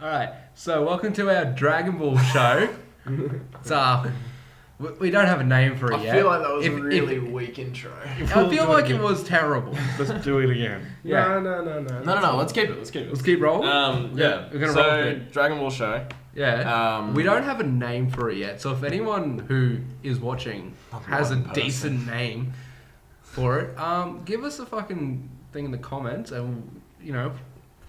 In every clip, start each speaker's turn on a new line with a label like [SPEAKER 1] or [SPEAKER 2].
[SPEAKER 1] Alright, so welcome to our Dragon Ball show. We don't have a name for it
[SPEAKER 2] I
[SPEAKER 1] yet.
[SPEAKER 2] feel like that was a really weak intro.
[SPEAKER 1] I feel like it was terrible.
[SPEAKER 3] Let's do it again.
[SPEAKER 1] Yeah.
[SPEAKER 2] No. Let's keep it.
[SPEAKER 1] Let's keep rolling.
[SPEAKER 2] Yeah.
[SPEAKER 1] We're gonna
[SPEAKER 2] so,
[SPEAKER 1] roll with it.
[SPEAKER 2] Dragon Ball show.
[SPEAKER 1] Yeah. We don't have a name for it yet, so if anyone who is watching has a decent name for it, give us a fucking thing in the comments and, you know,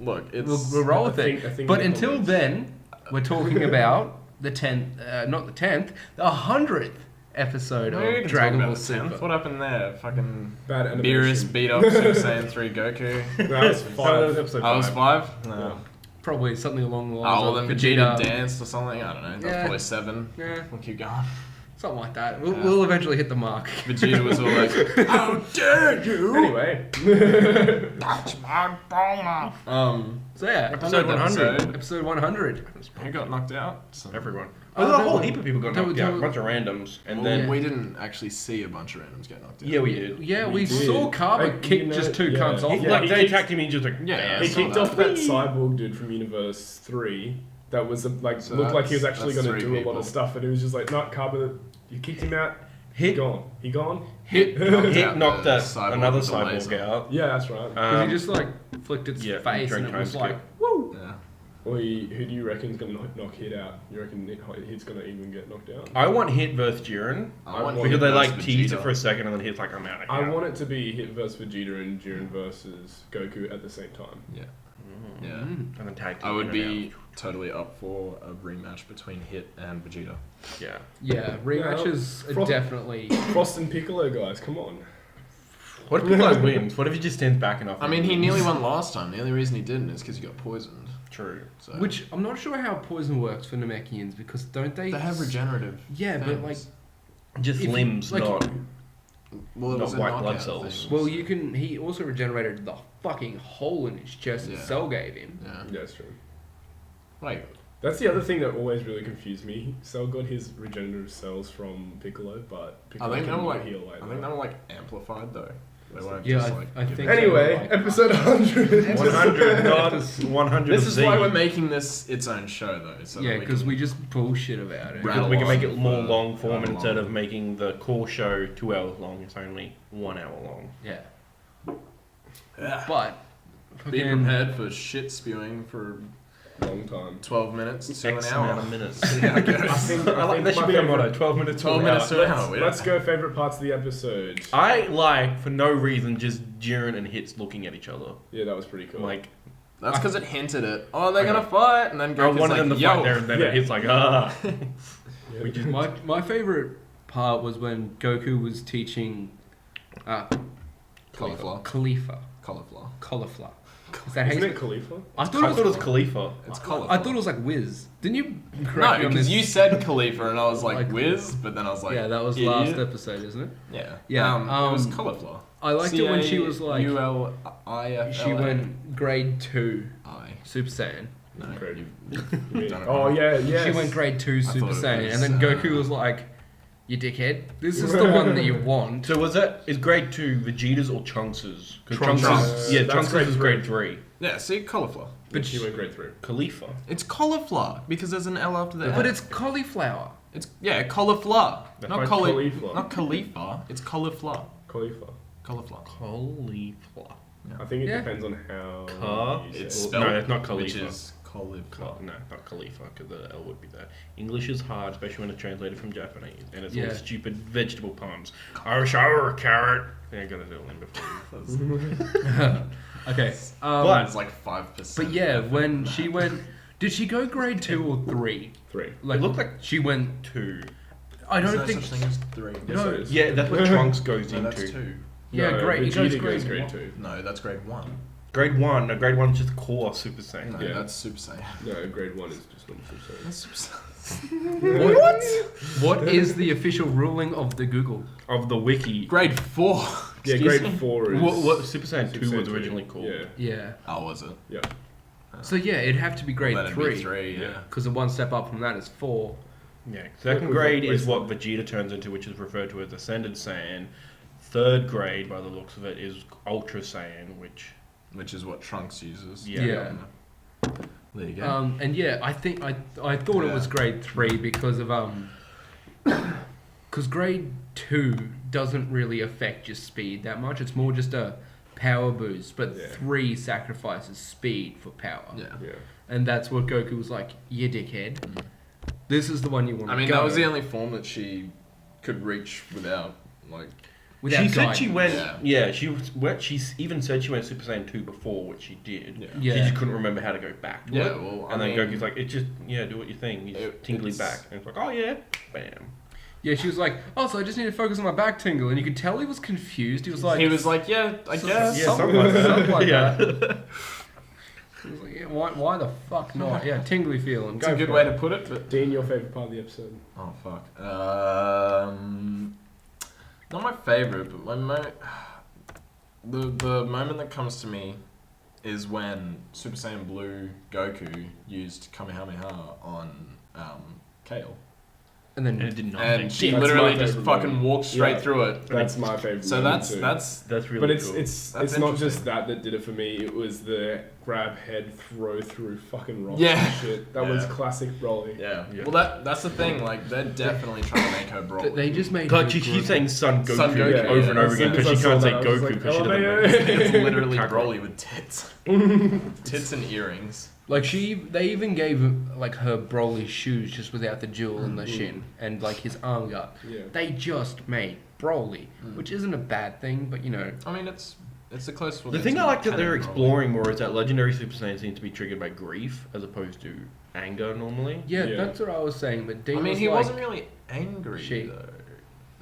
[SPEAKER 2] Look, it's...
[SPEAKER 1] we'll roll with it.
[SPEAKER 3] I think
[SPEAKER 1] But until then, we're talking about the 10th, not the 10th, the 100th episode of Dragon Ball Super.
[SPEAKER 2] What happened there? Fucking
[SPEAKER 3] Bad animation.
[SPEAKER 2] Beerus beat up Super Saiyan 3 Goku.
[SPEAKER 3] That was 5.
[SPEAKER 1] Episode
[SPEAKER 2] I was 5? No.
[SPEAKER 3] Yeah.
[SPEAKER 1] Probably something along the lines
[SPEAKER 2] Oh, well
[SPEAKER 1] of
[SPEAKER 2] then Vegeta danced or something. I don't know. That's
[SPEAKER 1] Yeah.
[SPEAKER 2] probably 7.
[SPEAKER 1] Yeah,
[SPEAKER 2] We'll keep going.
[SPEAKER 1] something like that. We'll eventually hit the mark.
[SPEAKER 2] Vegeta was all like, "How dare you!"
[SPEAKER 3] Anyway.
[SPEAKER 2] That's my boner.
[SPEAKER 1] So yeah,
[SPEAKER 3] Episode 100.
[SPEAKER 1] Episode 100.
[SPEAKER 2] Who got knocked out?
[SPEAKER 3] Everyone.
[SPEAKER 1] Oh,
[SPEAKER 3] Well, a
[SPEAKER 1] there
[SPEAKER 3] whole
[SPEAKER 1] were-
[SPEAKER 3] heap of people got
[SPEAKER 1] there
[SPEAKER 3] knocked
[SPEAKER 1] were-
[SPEAKER 3] out. A bunch of randoms. And
[SPEAKER 2] Well,
[SPEAKER 3] then...
[SPEAKER 2] we didn't actually see a bunch of randoms get knocked out.
[SPEAKER 3] Yeah, we did.
[SPEAKER 1] Yeah, we
[SPEAKER 3] did.
[SPEAKER 1] saw Kaba
[SPEAKER 3] Like,
[SPEAKER 1] kick
[SPEAKER 3] you know,
[SPEAKER 1] just 2
[SPEAKER 3] yeah.
[SPEAKER 1] cunts off.
[SPEAKER 3] He,
[SPEAKER 1] Like,
[SPEAKER 3] they attacked him and he just like...
[SPEAKER 2] Yeah,
[SPEAKER 3] bam.
[SPEAKER 2] I
[SPEAKER 3] He
[SPEAKER 2] saw
[SPEAKER 3] kicked
[SPEAKER 2] that.
[SPEAKER 3] off that cyborg dude from Universe 3 that was like
[SPEAKER 2] So
[SPEAKER 3] looked like he was
[SPEAKER 2] that's-
[SPEAKER 3] actually
[SPEAKER 2] that's
[SPEAKER 3] going to
[SPEAKER 2] 3
[SPEAKER 3] do a lot
[SPEAKER 2] people.
[SPEAKER 3] of stuff, and he was just like, "No, Kaba, you kicked him out.
[SPEAKER 1] Hit.
[SPEAKER 3] He gone.
[SPEAKER 1] hit,
[SPEAKER 3] Hit
[SPEAKER 2] out
[SPEAKER 3] knocked
[SPEAKER 2] the
[SPEAKER 3] that
[SPEAKER 2] cyborg
[SPEAKER 3] another
[SPEAKER 2] with the
[SPEAKER 3] cyborg
[SPEAKER 2] laser.
[SPEAKER 3] out. Yeah, that's right.
[SPEAKER 1] because he just like flicked its
[SPEAKER 3] yeah,
[SPEAKER 1] face and
[SPEAKER 3] drink
[SPEAKER 1] it was
[SPEAKER 3] time
[SPEAKER 1] like,
[SPEAKER 3] skip.
[SPEAKER 1] woo.
[SPEAKER 2] Yeah.
[SPEAKER 3] Who do you reckon is going to knock Hit out? You reckon Hit's going to even get knocked out?
[SPEAKER 4] I want Hit versus Jiren
[SPEAKER 2] I want
[SPEAKER 4] because
[SPEAKER 2] Hit
[SPEAKER 4] they
[SPEAKER 2] versus
[SPEAKER 4] like tease it
[SPEAKER 2] Vegeta.
[SPEAKER 4] for a second and then Hit's like, I'm out of
[SPEAKER 3] I
[SPEAKER 4] here.
[SPEAKER 3] want it to be Hit versus Vegeta and Jiren versus Goku at the same time.
[SPEAKER 2] Yeah.
[SPEAKER 4] Mm.
[SPEAKER 2] Yeah.
[SPEAKER 4] And then tag team
[SPEAKER 2] I would
[SPEAKER 4] in and
[SPEAKER 2] be totally up for a rematch between Hit and Vegeta.
[SPEAKER 4] out. Yeah.
[SPEAKER 1] Yeah, rematches are
[SPEAKER 3] Frost-
[SPEAKER 1] definitely.
[SPEAKER 3] Frost and Piccolo, guys, come on.
[SPEAKER 4] What if Piccolo wins? What if he just stands back enough?
[SPEAKER 2] I mean, he nearly won last time. The only reason he didn't is because he got poisoned.
[SPEAKER 4] True.
[SPEAKER 2] So
[SPEAKER 1] Which I'm not sure how poison works for Namekians because don't they?
[SPEAKER 2] they have regenerative.
[SPEAKER 1] Yeah, but like,
[SPEAKER 2] things.
[SPEAKER 4] Just
[SPEAKER 1] if you-
[SPEAKER 4] limbs,
[SPEAKER 1] like-
[SPEAKER 4] not...
[SPEAKER 2] Well, it
[SPEAKER 4] not
[SPEAKER 2] was a
[SPEAKER 4] white blood
[SPEAKER 2] knockout
[SPEAKER 4] cells.
[SPEAKER 2] thing.
[SPEAKER 1] well, you can. He also regenerated the fucking hole in his chest that
[SPEAKER 2] Yeah.
[SPEAKER 1] Cell gave him.
[SPEAKER 2] Yeah.
[SPEAKER 3] Yeah, that's true.
[SPEAKER 2] Wait.
[SPEAKER 3] That's the other thing that always really confused me. Cell got his regenerative cells from Piccolo, but Piccolo
[SPEAKER 2] think they
[SPEAKER 3] can
[SPEAKER 2] were like-
[SPEAKER 3] heal later.
[SPEAKER 2] I think they were like amplified though. They weren't
[SPEAKER 1] Yeah,
[SPEAKER 2] just
[SPEAKER 1] I-
[SPEAKER 2] like.
[SPEAKER 1] I think
[SPEAKER 2] given-
[SPEAKER 1] so.
[SPEAKER 3] Anyway,
[SPEAKER 1] like-
[SPEAKER 3] episode 100.
[SPEAKER 4] 100, not 100
[SPEAKER 2] This
[SPEAKER 4] of
[SPEAKER 2] is
[SPEAKER 4] Z.
[SPEAKER 2] why we're making this its own show though. So
[SPEAKER 1] Yeah,
[SPEAKER 2] that
[SPEAKER 1] because
[SPEAKER 2] can-
[SPEAKER 1] we just bullshit about it.
[SPEAKER 2] Rattle
[SPEAKER 4] Because we can make
[SPEAKER 2] on
[SPEAKER 4] it more
[SPEAKER 2] for
[SPEAKER 4] long form
[SPEAKER 2] however
[SPEAKER 4] instead
[SPEAKER 2] long.
[SPEAKER 4] of making the core show 2 hours long. It's only 1 hour long.
[SPEAKER 1] Yeah,
[SPEAKER 2] Yeah.
[SPEAKER 1] but
[SPEAKER 2] Be
[SPEAKER 1] fucking
[SPEAKER 2] prepared for shit spewing for
[SPEAKER 3] Long time.
[SPEAKER 2] 12 minutes to
[SPEAKER 4] X
[SPEAKER 2] an hour.
[SPEAKER 4] amount of minutes.
[SPEAKER 2] Yeah, I guess.
[SPEAKER 3] I think
[SPEAKER 4] that should
[SPEAKER 3] my
[SPEAKER 4] be a
[SPEAKER 3] favourite-
[SPEAKER 4] motto. 12 minutes.
[SPEAKER 2] 12
[SPEAKER 4] to an
[SPEAKER 2] minutes
[SPEAKER 4] hour.
[SPEAKER 2] to an hour.
[SPEAKER 3] Let's go favourite parts of the episode.
[SPEAKER 4] I like, for no reason, just Jiren and Hits looking at each other.
[SPEAKER 3] Yeah, that was pretty cool.
[SPEAKER 4] Like,
[SPEAKER 2] That's because it hinted at, oh, they're gonna fight, and then
[SPEAKER 4] I
[SPEAKER 2] Goku's
[SPEAKER 4] wanted
[SPEAKER 2] like,
[SPEAKER 4] them to
[SPEAKER 2] yo.
[SPEAKER 4] fight there and then
[SPEAKER 3] Yeah.
[SPEAKER 4] Hits like, ah.
[SPEAKER 3] Yeah.
[SPEAKER 4] We just...
[SPEAKER 1] my favorite part was when Goku was teaching
[SPEAKER 2] Cauliflower.
[SPEAKER 1] Khalifa.
[SPEAKER 2] Cauliflower.
[SPEAKER 1] Cauliflower. Is that how
[SPEAKER 3] Isn't
[SPEAKER 1] you
[SPEAKER 3] it Khalifa?
[SPEAKER 1] I
[SPEAKER 4] I thought it was Khalifa.
[SPEAKER 2] It's
[SPEAKER 1] I
[SPEAKER 2] cauliflower.
[SPEAKER 1] thought it was like Wiz. Didn't you correct
[SPEAKER 2] No,
[SPEAKER 1] me on
[SPEAKER 2] because
[SPEAKER 1] this?
[SPEAKER 2] you said Khalifa, and I was like,
[SPEAKER 1] Like-
[SPEAKER 2] whiz, but then I was like,
[SPEAKER 1] yeah, that was
[SPEAKER 2] idiot.
[SPEAKER 1] last episode, isn't it?
[SPEAKER 2] Yeah.
[SPEAKER 1] Yeah,
[SPEAKER 2] it was
[SPEAKER 1] um,
[SPEAKER 2] cauliflower.
[SPEAKER 1] I liked it when she was like,
[SPEAKER 2] Culifla.
[SPEAKER 1] she went grade 2
[SPEAKER 2] I.
[SPEAKER 1] Super Saiyan.
[SPEAKER 2] No,
[SPEAKER 3] Great.
[SPEAKER 2] you've done it
[SPEAKER 3] Oh,
[SPEAKER 2] wrong.
[SPEAKER 3] yeah, yeah.
[SPEAKER 1] She went grade 2 Super
[SPEAKER 2] thought it
[SPEAKER 1] Saiyan,
[SPEAKER 2] was,
[SPEAKER 1] and then Goku was like, "You dickhead, this is the one that you want."
[SPEAKER 4] So was that, is grade 2 Vegeta's or Trunks's? Because
[SPEAKER 3] Trunks.
[SPEAKER 4] Trunks, yeah,
[SPEAKER 3] That's
[SPEAKER 4] Trunks
[SPEAKER 3] grade
[SPEAKER 4] is grade 3.
[SPEAKER 2] Yeah, see, cauliflower.
[SPEAKER 3] But she went grade 3.
[SPEAKER 4] Khalifa.
[SPEAKER 2] It's cauliflower, because there's an L after the
[SPEAKER 1] But
[SPEAKER 2] F.
[SPEAKER 1] it's cauliflower.
[SPEAKER 2] It's, yeah, cauliflower.
[SPEAKER 4] That's
[SPEAKER 2] Not
[SPEAKER 4] right,
[SPEAKER 3] cauliflower.
[SPEAKER 2] Not cauliflower, it's cauliflower.
[SPEAKER 3] Khalifa.
[SPEAKER 2] Cauliflower.
[SPEAKER 4] Cauliflower.
[SPEAKER 3] I think it
[SPEAKER 1] Yeah.
[SPEAKER 3] depends on how
[SPEAKER 4] Car?
[SPEAKER 3] you say
[SPEAKER 2] It's
[SPEAKER 3] it.
[SPEAKER 2] spelled,
[SPEAKER 4] No, it's not
[SPEAKER 2] which
[SPEAKER 4] Khalifa.
[SPEAKER 2] is cauliflower.
[SPEAKER 4] No, not Khalifa, because the L would be there. English is hard, especially when it's translated from Japanese, and it's all
[SPEAKER 1] Yeah.
[SPEAKER 4] stupid vegetable puns. Oh, shower, carrot. Yeah, I gotta do it in before.
[SPEAKER 1] Okay,
[SPEAKER 2] It's like 5%.
[SPEAKER 1] but yeah, when she went, did she go grade 2 or 3?
[SPEAKER 3] 3.
[SPEAKER 1] Like,
[SPEAKER 4] It looked like
[SPEAKER 1] she went.
[SPEAKER 4] 2.
[SPEAKER 1] I
[SPEAKER 2] There's
[SPEAKER 1] don't
[SPEAKER 2] no
[SPEAKER 1] think.
[SPEAKER 2] such thing as 3.
[SPEAKER 3] Yes,
[SPEAKER 1] No.
[SPEAKER 3] it is.
[SPEAKER 4] Yeah, that's what Trunks goes
[SPEAKER 2] No, that's
[SPEAKER 4] into.
[SPEAKER 2] 2.
[SPEAKER 1] Yeah,
[SPEAKER 3] No,
[SPEAKER 1] great. It
[SPEAKER 3] Vegeta
[SPEAKER 1] goes
[SPEAKER 3] grade
[SPEAKER 1] grade
[SPEAKER 3] 2.
[SPEAKER 2] No, that's grade 1.
[SPEAKER 4] Grade 1, no, grade 1 is just core Super Saiyan.
[SPEAKER 2] No,
[SPEAKER 3] Yeah.
[SPEAKER 2] that's Super Saiyan.
[SPEAKER 3] No, grade 1 is just normal Super Saiyan.
[SPEAKER 2] That's Super Saiyan.
[SPEAKER 1] What? What is the official ruling of the Google?
[SPEAKER 4] Of the wiki.
[SPEAKER 2] Grade 4.
[SPEAKER 3] Yeah,
[SPEAKER 2] Excuse
[SPEAKER 3] grade
[SPEAKER 2] me?
[SPEAKER 3] 4 is...
[SPEAKER 4] What Super Saiyan 2
[SPEAKER 3] Super
[SPEAKER 4] was
[SPEAKER 3] Saiyan
[SPEAKER 4] originally
[SPEAKER 3] 2.
[SPEAKER 4] called.
[SPEAKER 3] Yeah.
[SPEAKER 1] Yeah.
[SPEAKER 2] Oh, was it?
[SPEAKER 3] Yeah.
[SPEAKER 1] So yeah, it'd have to be grade
[SPEAKER 2] Let it
[SPEAKER 1] 3.
[SPEAKER 2] be 3, yeah.
[SPEAKER 1] Because the one step up from that is 4.
[SPEAKER 4] Yeah, second
[SPEAKER 3] was
[SPEAKER 4] grade
[SPEAKER 3] that
[SPEAKER 4] is
[SPEAKER 3] place?
[SPEAKER 4] what Vegeta turns into, which is referred to as Ascended Saiyan. Third grade, by the looks of it, is Ultra Saiyan, which
[SPEAKER 2] Which is what Trunks uses.
[SPEAKER 4] Yeah.
[SPEAKER 2] There you go.
[SPEAKER 1] And yeah, I think I thought it was grade 3 because of because grade 2 doesn't really affect your speed that much. It's more just a power boost, but 3 sacrifices speed for power.
[SPEAKER 2] Yeah.
[SPEAKER 1] And that's what Goku was like, you dickhead. This is the one you want to go.
[SPEAKER 2] I mean, that was the only form that she could reach without, like...
[SPEAKER 1] Without
[SPEAKER 4] she said
[SPEAKER 1] guidance.
[SPEAKER 4] she went.
[SPEAKER 2] Yeah.
[SPEAKER 4] She even said she went Super Saiyan 2 before, which she did.
[SPEAKER 1] Yeah.
[SPEAKER 4] She just couldn't remember how to go back to
[SPEAKER 2] Yeah,
[SPEAKER 4] it.
[SPEAKER 2] well,
[SPEAKER 4] and then
[SPEAKER 2] I mean,
[SPEAKER 4] Goku's like, it just do what you think. He's tingly back, and it's like, oh yeah, bam.
[SPEAKER 1] Yeah, she was like, oh, so I just need to focus on my back tingle. And you could tell he was confused. He was like...
[SPEAKER 2] yeah, I guess.
[SPEAKER 4] Yeah,
[SPEAKER 1] something like
[SPEAKER 4] yeah.
[SPEAKER 1] that. He was like, yeah, why the fuck not? Yeah, tingly feeling.
[SPEAKER 2] It's a good way to put it, but...
[SPEAKER 3] Dean, your favourite part of the episode?
[SPEAKER 2] Oh, fuck. Not my favourite, but the moment that comes to me is when Super Saiyan Blue Goku used Kamehameha on Kale.
[SPEAKER 1] And then
[SPEAKER 4] And it did nothing.
[SPEAKER 2] And she
[SPEAKER 3] That's
[SPEAKER 2] literally
[SPEAKER 3] my
[SPEAKER 2] just
[SPEAKER 3] favourite
[SPEAKER 2] fucking
[SPEAKER 3] moment.
[SPEAKER 2] walked straight
[SPEAKER 3] Yeah.
[SPEAKER 2] through it.
[SPEAKER 3] That's my favourite
[SPEAKER 2] So
[SPEAKER 3] moment too.
[SPEAKER 2] that's
[SPEAKER 4] really
[SPEAKER 3] But it's
[SPEAKER 4] cool.
[SPEAKER 3] it's
[SPEAKER 2] That's
[SPEAKER 3] it's not just
[SPEAKER 2] interesting.
[SPEAKER 3] that did it for me. It was the grab head throw through fucking rocks
[SPEAKER 2] Yeah.
[SPEAKER 3] and shit. That was
[SPEAKER 2] Yeah.
[SPEAKER 3] classic Broly.
[SPEAKER 2] Yeah.
[SPEAKER 4] Yeah.
[SPEAKER 2] Well, that's the thing. Like, they're definitely trying to make her Broly.
[SPEAKER 1] they just made...
[SPEAKER 4] Like
[SPEAKER 1] her
[SPEAKER 4] she keeps
[SPEAKER 1] group-
[SPEAKER 4] saying Son Goku,
[SPEAKER 2] Son Goku,
[SPEAKER 4] over and
[SPEAKER 2] yeah.
[SPEAKER 4] over again
[SPEAKER 3] As
[SPEAKER 4] because
[SPEAKER 3] soon
[SPEAKER 4] she
[SPEAKER 3] as I
[SPEAKER 4] can't
[SPEAKER 3] saw
[SPEAKER 4] say
[SPEAKER 3] that, I was
[SPEAKER 4] Goku
[SPEAKER 3] like,
[SPEAKER 4] because she doesn't
[SPEAKER 3] LMAO.
[SPEAKER 4] know.
[SPEAKER 2] It's literally
[SPEAKER 4] Kakarot.
[SPEAKER 2] Broly with tits. Tits and earrings.
[SPEAKER 1] Like they even gave like her Broly shoes just without the jewel in the shin and like his arm guard.
[SPEAKER 3] Yeah.
[SPEAKER 1] They just made Broly, which isn't a bad thing, but you know.
[SPEAKER 2] I mean, it's the closest we'll
[SPEAKER 4] The
[SPEAKER 2] get
[SPEAKER 4] thing
[SPEAKER 2] to
[SPEAKER 4] I like that they're
[SPEAKER 2] canon Broly.
[SPEAKER 4] exploring more is that legendary Super Saiyan seems to be triggered by grief as opposed to anger normally.
[SPEAKER 1] Yeah,
[SPEAKER 3] Yeah.
[SPEAKER 1] that's what I was saying. But Dean
[SPEAKER 2] I mean,
[SPEAKER 1] was
[SPEAKER 2] he
[SPEAKER 1] like,
[SPEAKER 2] wasn't really angry
[SPEAKER 1] She-
[SPEAKER 2] though.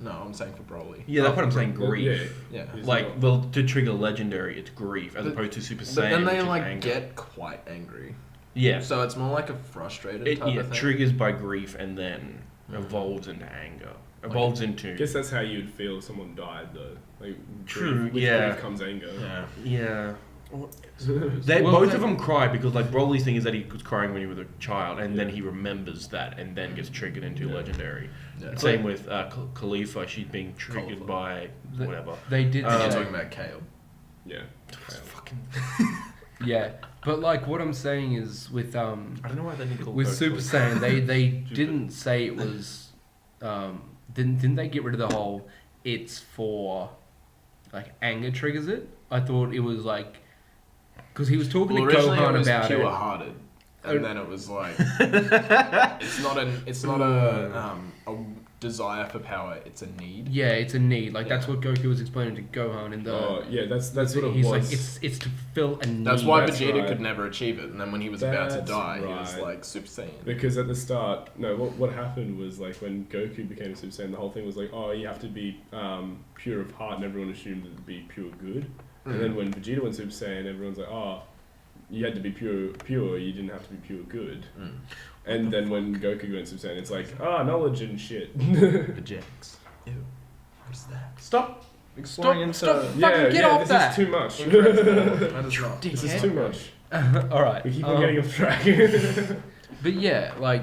[SPEAKER 2] No, I'm saying for Broly.
[SPEAKER 4] Yeah, that's what I'm saying.
[SPEAKER 3] Yeah.
[SPEAKER 4] Grief.
[SPEAKER 2] Yeah.
[SPEAKER 3] He's
[SPEAKER 4] Like,
[SPEAKER 3] not-
[SPEAKER 4] well, to trigger legendary, it's grief as
[SPEAKER 2] But-
[SPEAKER 4] opposed to Super Saiyan.
[SPEAKER 2] But then they
[SPEAKER 4] which is
[SPEAKER 2] like
[SPEAKER 4] anger.
[SPEAKER 2] get quite angry.
[SPEAKER 4] Yeah.
[SPEAKER 2] So it's more like a frustrated
[SPEAKER 4] It
[SPEAKER 2] type of thing.
[SPEAKER 4] triggers by grief and then evolves into anger. Evolves
[SPEAKER 3] I
[SPEAKER 4] into.
[SPEAKER 3] guess that's how you'd feel if someone died though. Like
[SPEAKER 4] True,
[SPEAKER 3] with
[SPEAKER 4] yeah.
[SPEAKER 3] grief comes anger.
[SPEAKER 2] Yeah.
[SPEAKER 4] Yeah.
[SPEAKER 1] Well,
[SPEAKER 4] Both
[SPEAKER 1] they-
[SPEAKER 4] of them cry because like Broly's thing is that he was crying when he was a child and then he remembers that and then gets triggered into
[SPEAKER 3] Yeah.
[SPEAKER 4] legendary.
[SPEAKER 2] Yeah.
[SPEAKER 4] Same with Khalifa, she's being triggered
[SPEAKER 2] Khalifa.
[SPEAKER 4] by
[SPEAKER 1] The-
[SPEAKER 4] whatever.
[SPEAKER 1] They did.
[SPEAKER 2] You're
[SPEAKER 1] say-
[SPEAKER 2] talking about Kale.
[SPEAKER 3] Yeah.
[SPEAKER 4] Fucking,
[SPEAKER 1] yeah, but like what I'm saying is with
[SPEAKER 4] I don't know why they didn't call
[SPEAKER 1] with
[SPEAKER 4] her
[SPEAKER 1] Super
[SPEAKER 4] Khalifa.
[SPEAKER 1] Saiyan they didn't say it was didn't they get rid of the whole it's for like anger triggers it. I thought it was like because he was talking
[SPEAKER 2] Well,
[SPEAKER 1] to
[SPEAKER 2] originally it
[SPEAKER 1] Gohan
[SPEAKER 2] was
[SPEAKER 1] about it.
[SPEAKER 2] pure-hearted, and then it was like it's not a desire for power. It's a need.
[SPEAKER 1] Yeah, it's a need. Like that's
[SPEAKER 2] Yeah.
[SPEAKER 1] what Goku was explaining to Gohan in the.
[SPEAKER 3] Oh yeah, that's what it
[SPEAKER 1] he's
[SPEAKER 3] was.
[SPEAKER 1] like it's to fulfill a need.
[SPEAKER 2] That's why
[SPEAKER 3] That's
[SPEAKER 2] Vegeta
[SPEAKER 3] right.
[SPEAKER 2] could never achieve it, and then when he was about to
[SPEAKER 3] That's
[SPEAKER 2] die, he was
[SPEAKER 3] right.
[SPEAKER 2] like Super Saiyan.
[SPEAKER 3] Because at the start, no, what happened was like when Goku became Super Saiyan, the whole thing was like, oh, you have to be pure of heart, and everyone assumed that it'd be pure good. And then when Vegeta went Super Saiyan, everyone's like, oh, you had to be pure, you didn't have to be pure good.
[SPEAKER 2] Mm.
[SPEAKER 3] And then when Goku went Super Saiyan, it's like, knowledge and shit.
[SPEAKER 2] Vegetics. Ew. What's that?
[SPEAKER 3] Stop.
[SPEAKER 2] Exploring into.
[SPEAKER 1] stop. Fucking get off
[SPEAKER 3] this
[SPEAKER 1] that.
[SPEAKER 3] is too much.
[SPEAKER 2] That is not.
[SPEAKER 3] This is
[SPEAKER 1] Dickhead.
[SPEAKER 3] too much.
[SPEAKER 1] All right.
[SPEAKER 3] We keep on getting off track.
[SPEAKER 1] But yeah, like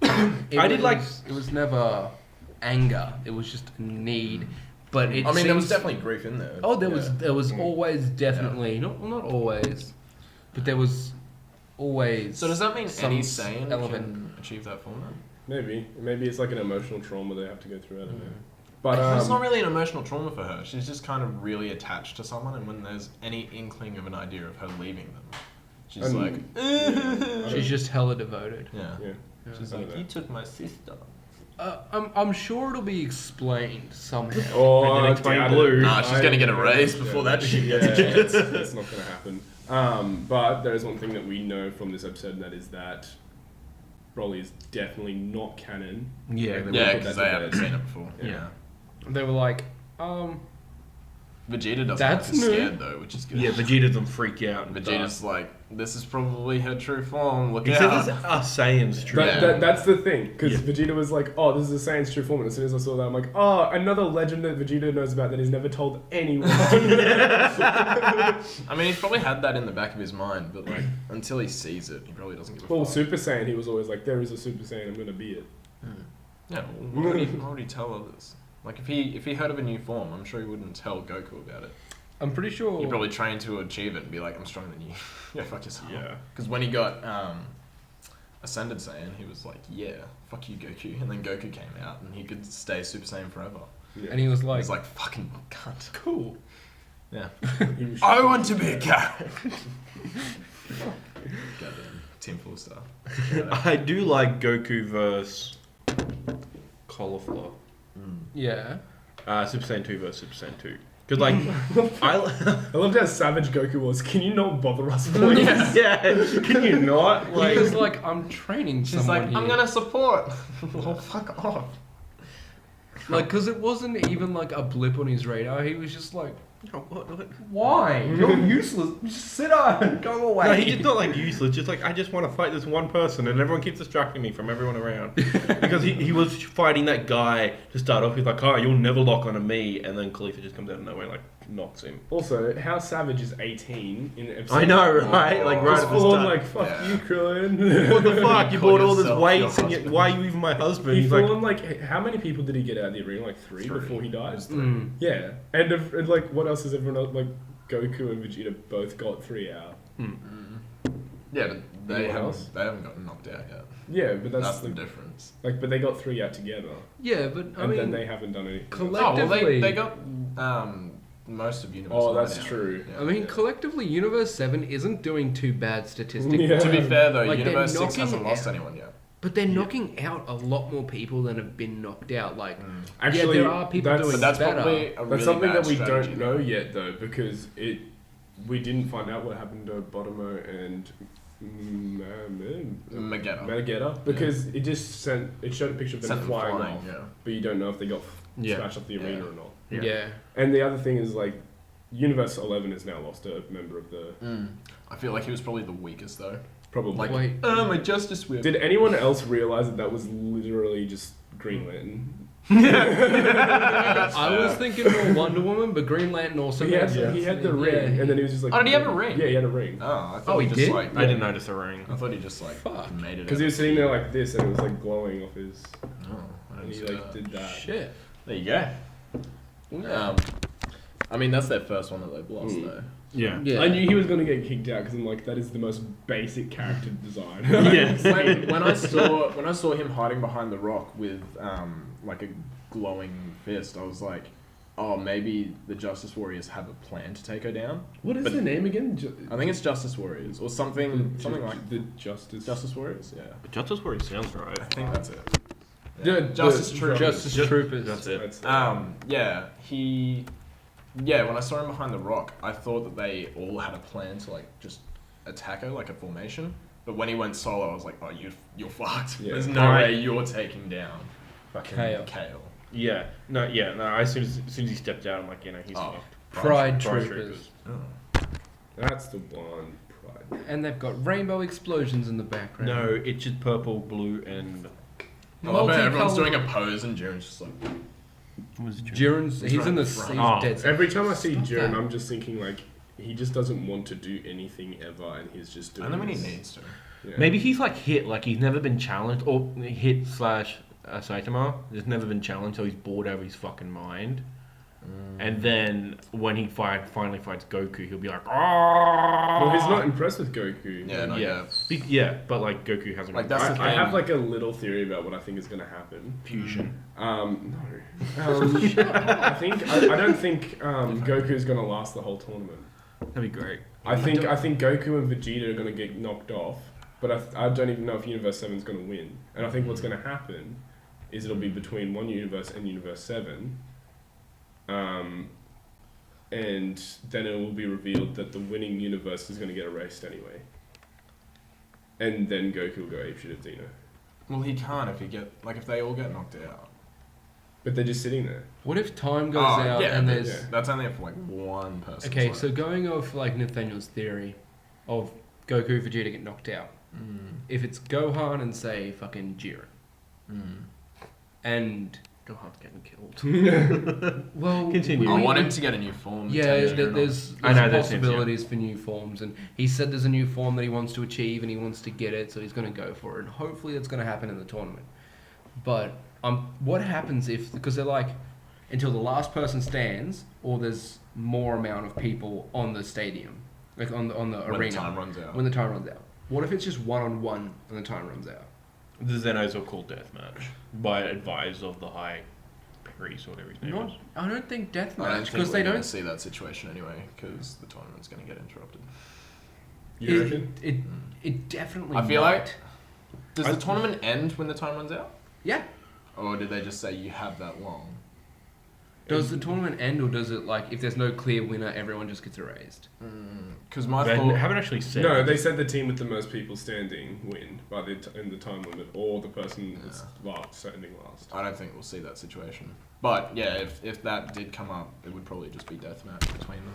[SPEAKER 1] it was never anger. It was just a need. But it
[SPEAKER 2] I mean, there was
[SPEAKER 1] seems-
[SPEAKER 2] definitely grief in there.
[SPEAKER 1] Oh, there
[SPEAKER 3] Yeah.
[SPEAKER 1] was always definitely not always, but there was always.
[SPEAKER 2] So does that mean
[SPEAKER 1] some
[SPEAKER 2] any Saiyan
[SPEAKER 1] element.
[SPEAKER 2] can achieve that form?
[SPEAKER 3] Maybe it's like an emotional trauma they have to go through. I don't know. But
[SPEAKER 2] It's not really an emotional trauma for her. She's just kind of really attached to someone, and when there's any inkling of an idea of her leaving them, she's
[SPEAKER 3] And-
[SPEAKER 2] like,
[SPEAKER 1] She's just hella devoted.
[SPEAKER 2] yeah.
[SPEAKER 3] Yeah.
[SPEAKER 2] She's
[SPEAKER 3] I
[SPEAKER 2] like,
[SPEAKER 3] don't
[SPEAKER 2] you
[SPEAKER 3] know.
[SPEAKER 2] took my sister.
[SPEAKER 1] I'm sure it'll be explained somehow.
[SPEAKER 3] Oh,
[SPEAKER 4] And then
[SPEAKER 3] I
[SPEAKER 4] explain
[SPEAKER 3] doubt it.
[SPEAKER 4] blue.
[SPEAKER 2] Nah, she's gonna get a raise before that shit gets a chance.
[SPEAKER 3] That's not going to happen. But there is one thing that we know from this episode, and that is that Broly is definitely not canon.
[SPEAKER 4] Yeah,
[SPEAKER 3] Like,
[SPEAKER 2] Yeah,
[SPEAKER 3] put
[SPEAKER 2] because
[SPEAKER 3] that
[SPEAKER 2] they
[SPEAKER 3] to
[SPEAKER 2] haven't
[SPEAKER 3] bed.
[SPEAKER 2] seen it before.
[SPEAKER 3] Yeah.
[SPEAKER 1] They were like,
[SPEAKER 2] Vegeta doesn't
[SPEAKER 1] That's
[SPEAKER 2] look
[SPEAKER 1] new.
[SPEAKER 2] scared though, which is good.
[SPEAKER 4] Yeah, Vegeta doesn't freak out. And
[SPEAKER 2] Vegeta's like, this is probably her true form. Look
[SPEAKER 4] he
[SPEAKER 2] out.
[SPEAKER 4] says it's us Saiyans true.
[SPEAKER 3] That's the thing, because
[SPEAKER 4] Yeah.
[SPEAKER 3] Vegeta was like, oh, this is a Saiyan's true form, and as soon as I saw that, I'm like, oh, another legend that Vegeta knows about that he's never told anyone.
[SPEAKER 2] I mean, he's probably had that in the back of his mind, but like, until he sees it, he probably doesn't give a
[SPEAKER 3] Well,
[SPEAKER 2] fuck.
[SPEAKER 3] Super Saiyan, he was always like, there is a Super Saiyan, I'm going to be it.
[SPEAKER 2] Yeah, why would he tell others? Like, if he heard of a new form, I'm sure he wouldn't tell Goku about it.
[SPEAKER 1] I'm pretty sure.
[SPEAKER 2] He probably trained to achieve it and be like, I'm stronger than you. Yeah, fuck yourself.
[SPEAKER 4] Yeah.
[SPEAKER 2] Because when he got Ascended Saiyan, he was like, yeah, fuck you, Goku. And then Goku came out and he could stay Super Saiyan forever.
[SPEAKER 3] Yeah.
[SPEAKER 1] And he was
[SPEAKER 2] He
[SPEAKER 1] like,
[SPEAKER 2] was like, fucking cunt.
[SPEAKER 1] cool.
[SPEAKER 2] Yeah.
[SPEAKER 3] He was-
[SPEAKER 2] I want to be a carrot. Goddamn. Teamful stuff.
[SPEAKER 4] I do like Goku versus Cauliflower.
[SPEAKER 1] Yeah.
[SPEAKER 4] Super Saiyan 2 versus Super Saiyan 2. Because, like,
[SPEAKER 3] I loved how savage Goku was. Can you not bother us, please?
[SPEAKER 4] yeah, can you not?
[SPEAKER 1] Like, he was like, I'm training
[SPEAKER 2] She's
[SPEAKER 1] someone
[SPEAKER 2] like,
[SPEAKER 1] here.
[SPEAKER 2] I'm gonna support. Well, fuck off.
[SPEAKER 1] Like, because it wasn't even like a blip on his radar. He was just like,
[SPEAKER 4] what?
[SPEAKER 1] why? You're useless. Just sit down. Go away.
[SPEAKER 4] No, he's just not like useless. Just like I just want to fight this one person, and everyone keeps distracting me from everyone around. Because he was fighting that guy to start off. He's like, "Oh, you'll never lock onto me," and then Khalifa just comes out of nowhere, and, like knocks him.
[SPEAKER 3] Also, how savage is 18 in episode?
[SPEAKER 4] I know, right? Like right
[SPEAKER 3] Just
[SPEAKER 4] at the
[SPEAKER 3] full on
[SPEAKER 4] start.
[SPEAKER 3] like, fuck
[SPEAKER 2] Yeah.
[SPEAKER 3] you, Krillin.
[SPEAKER 4] What the fuck? You
[SPEAKER 2] Call
[SPEAKER 4] bought all this
[SPEAKER 2] yourself
[SPEAKER 4] weights,
[SPEAKER 2] your
[SPEAKER 4] and yet,
[SPEAKER 2] husband.
[SPEAKER 4] why are you even my husband?
[SPEAKER 3] He
[SPEAKER 4] He's
[SPEAKER 3] full
[SPEAKER 4] like,
[SPEAKER 3] on like, how many people did he get out of the arena? Like three before he
[SPEAKER 2] It
[SPEAKER 3] died?
[SPEAKER 2] was 3.
[SPEAKER 1] Mm.
[SPEAKER 3] Yeah. And like, what else has everyone else, like, Goku and Vegeta both got 3 out.
[SPEAKER 2] Yeah, but they
[SPEAKER 3] Anyone
[SPEAKER 2] haven't,
[SPEAKER 3] else?
[SPEAKER 2] they haven't gotten knocked out yet.
[SPEAKER 3] Yeah, but
[SPEAKER 2] That's
[SPEAKER 3] that's
[SPEAKER 2] the
[SPEAKER 3] the
[SPEAKER 2] difference.
[SPEAKER 3] like, but they got 3 out together,
[SPEAKER 1] Yeah, but I
[SPEAKER 3] and then
[SPEAKER 1] mean,
[SPEAKER 3] they haven't done anything.
[SPEAKER 1] Collectively-
[SPEAKER 2] they got most of Universe.
[SPEAKER 3] Oh,
[SPEAKER 2] 9
[SPEAKER 3] that's
[SPEAKER 2] out.
[SPEAKER 3] true.
[SPEAKER 2] Yeah,
[SPEAKER 1] I mean,
[SPEAKER 2] yeah.
[SPEAKER 1] collectively, Universe 7 isn't doing too bad statistically.
[SPEAKER 3] Yeah.
[SPEAKER 2] To be fair though,
[SPEAKER 1] Like, they're
[SPEAKER 2] Universe 6
[SPEAKER 1] knocking
[SPEAKER 2] hasn't lost
[SPEAKER 1] out-
[SPEAKER 2] anyone yet.
[SPEAKER 1] But they're knocking out a lot more people than have been knocked out. Like,
[SPEAKER 3] Actually,
[SPEAKER 1] yeah, there are people
[SPEAKER 3] that's-
[SPEAKER 1] doing
[SPEAKER 2] But that's
[SPEAKER 1] better.
[SPEAKER 2] probably a really
[SPEAKER 3] That's something
[SPEAKER 2] bad
[SPEAKER 3] that we
[SPEAKER 2] strategy,
[SPEAKER 3] don't know yet, though, because we didn't find out what happened to Botomo and
[SPEAKER 2] Magetta.
[SPEAKER 3] Megetta, because it showed a picture of them
[SPEAKER 2] Sent them
[SPEAKER 3] flying
[SPEAKER 2] flying,
[SPEAKER 3] off,
[SPEAKER 2] yeah.
[SPEAKER 3] but you don't know if they got
[SPEAKER 4] Yeah.
[SPEAKER 3] smashed up the arena or not.
[SPEAKER 1] yeah.
[SPEAKER 3] And the other thing is, like, Universe 11 has now lost a member of the
[SPEAKER 2] I feel like he was probably the weakest though.
[SPEAKER 3] probably.
[SPEAKER 2] Like,
[SPEAKER 1] Wait.
[SPEAKER 2] my Justice Whip.
[SPEAKER 3] Did anyone else realize that was literally just Green Lantern?
[SPEAKER 1] I was thinking more Wonder Woman, but Green Lantern also.
[SPEAKER 3] He had the ring, and then he was just like,
[SPEAKER 2] Oh, did he have a ring?
[SPEAKER 3] Yeah, he had a ring.
[SPEAKER 2] Oh, I thought
[SPEAKER 1] Oh, he
[SPEAKER 2] just
[SPEAKER 1] did?
[SPEAKER 2] like
[SPEAKER 4] I didn't notice the ring.
[SPEAKER 2] I thought he just like
[SPEAKER 1] Fuck.
[SPEAKER 2] made it.
[SPEAKER 3] Because he was sitting there like this, and it was like glowing off his,
[SPEAKER 2] Oh, I
[SPEAKER 3] and
[SPEAKER 2] didn't
[SPEAKER 3] he
[SPEAKER 2] see
[SPEAKER 3] like
[SPEAKER 2] that.
[SPEAKER 3] did that.
[SPEAKER 1] Shit.
[SPEAKER 2] There you go. I mean that's their first one that they've lost though.
[SPEAKER 4] Yeah.
[SPEAKER 1] Yeah.
[SPEAKER 3] I knew he was gonna get kicked out because I'm like, that is the most basic character design.
[SPEAKER 4] Yes.
[SPEAKER 2] when I saw him hiding behind the rock with like a glowing fist, I was like, oh, maybe the Justice Warriors have a plan to take her down.
[SPEAKER 3] What is
[SPEAKER 2] But-
[SPEAKER 3] the name again?
[SPEAKER 2] I think it's Justice Warriors or something like
[SPEAKER 3] the Justice.
[SPEAKER 2] Justice Warriors. Yeah,
[SPEAKER 4] Justice Warrior sounds right.
[SPEAKER 2] I think that's it.
[SPEAKER 3] Yeah,
[SPEAKER 2] Justice
[SPEAKER 3] the-
[SPEAKER 2] Troopers.
[SPEAKER 1] Justice Troopers.
[SPEAKER 4] That's it.
[SPEAKER 2] Yeah, when I saw him behind the rock, I thought that they all had a plan to like just attack her like a formation. But when he went solo, I was like, oh, you're fucked.
[SPEAKER 3] Yeah.
[SPEAKER 2] There's no
[SPEAKER 4] Right.
[SPEAKER 2] way you're taking down fucking Kale.
[SPEAKER 4] Yeah. No. As soon as he stepped out, I'm like, he's
[SPEAKER 2] Oh.
[SPEAKER 4] fucked.
[SPEAKER 1] Pride
[SPEAKER 4] Pride
[SPEAKER 1] Troopers.
[SPEAKER 2] Oh.
[SPEAKER 3] That's the one. Pride.
[SPEAKER 1] And they've got rainbow explosions in the background.
[SPEAKER 4] No, it's just purple, blue, and
[SPEAKER 2] I love it. Everyone's
[SPEAKER 1] Multicolored-
[SPEAKER 2] doing a pose and Jiren's just like,
[SPEAKER 1] Jiren's, he's in the
[SPEAKER 2] Right.
[SPEAKER 1] he's
[SPEAKER 4] Oh.
[SPEAKER 1] dead.
[SPEAKER 3] Every time I see
[SPEAKER 1] Stop
[SPEAKER 3] Jiren,
[SPEAKER 1] that.
[SPEAKER 3] I'm just thinking like, he just doesn't want to do anything ever, and he's just doing.
[SPEAKER 2] I know when he
[SPEAKER 3] this.
[SPEAKER 2] needs to.
[SPEAKER 3] Yeah.
[SPEAKER 4] maybe he's like hit, like he's never been challenged, or hit slash Saitama. There's never been challenged, so he's bored out of his fucking mind. And then when he finally fights Goku, he'll be like, "Oh!"
[SPEAKER 3] Well, he's not impressed with Goku.
[SPEAKER 2] Yeah, not
[SPEAKER 4] Yeah,
[SPEAKER 2] yet.
[SPEAKER 4] but like Goku hasn't.
[SPEAKER 2] Like, that's the
[SPEAKER 3] I
[SPEAKER 2] thing.
[SPEAKER 3] have like a little theory about what I think is going to happen.
[SPEAKER 4] fusion.
[SPEAKER 3] No. I think I don't think Goku's going to last the whole tournament.
[SPEAKER 4] That'd be great.
[SPEAKER 3] I think Goku and Vegeta are going to get knocked off, but I don't even know if Universe 7 is going to win. And I think what's going to happen is it'll be between one universe and Universe 7. And then it will be revealed that the winning universe is going to get erased anyway. And then Goku will go apeshit at Xeno.
[SPEAKER 2] Well, he can't if they all get knocked out.
[SPEAKER 3] But they're just sitting there.
[SPEAKER 1] What if time goes
[SPEAKER 2] Oh,
[SPEAKER 1] out
[SPEAKER 2] yeah,
[SPEAKER 1] and
[SPEAKER 2] but
[SPEAKER 1] there's...
[SPEAKER 3] yeah.
[SPEAKER 2] That's only if like one person.
[SPEAKER 1] Okay, so going off like Nathaniel's theory of Goku, Vegeta get knocked out. If it's Gohan and say fucking Jiren. And...
[SPEAKER 4] Gohan's getting killed.
[SPEAKER 1] Well...
[SPEAKER 4] Continue.
[SPEAKER 2] I want him to get a new form.
[SPEAKER 1] Yeah,
[SPEAKER 2] to take Jiren
[SPEAKER 1] there's
[SPEAKER 4] I know, there's
[SPEAKER 1] possibilities for new forms, and he said there's a new form that he wants to achieve, and he wants to get it, so he's going to go for it, and hopefully that's going to happen in the tournament. But what happens if, because they're like, until the last person stands, or there's more amount of people on the stadium, like on the arena.
[SPEAKER 2] When the time runs out.
[SPEAKER 1] When the time runs out. What if it's just 1-on-1 and the time runs out?
[SPEAKER 4] The Zenos are called deathmatch by advice of the high priest or whatever his name is.
[SPEAKER 1] I don't think
[SPEAKER 2] I don't
[SPEAKER 1] deathmatch
[SPEAKER 2] think
[SPEAKER 1] because they
[SPEAKER 2] we're gonna
[SPEAKER 1] don't.
[SPEAKER 2] see that situation anyway, because the tournament's going to get interrupted.
[SPEAKER 3] You reckon?
[SPEAKER 1] It definitely.
[SPEAKER 2] I feel
[SPEAKER 1] might.
[SPEAKER 2] like. Does the tournament end when the time runs out?
[SPEAKER 1] Yeah.
[SPEAKER 2] Or did they just say you have that long?
[SPEAKER 1] Does the tournament end, or does it like if there's no clear winner, everyone just gets erased?
[SPEAKER 2] Because my
[SPEAKER 4] They
[SPEAKER 2] thought.
[SPEAKER 4] haven't actually said.
[SPEAKER 3] No, they said the team with the most people standing win by in the time limit, or the person that's standing last.
[SPEAKER 2] I don't think we'll see that situation. But yeah, if that did come up, it would probably just be deathmatch between them.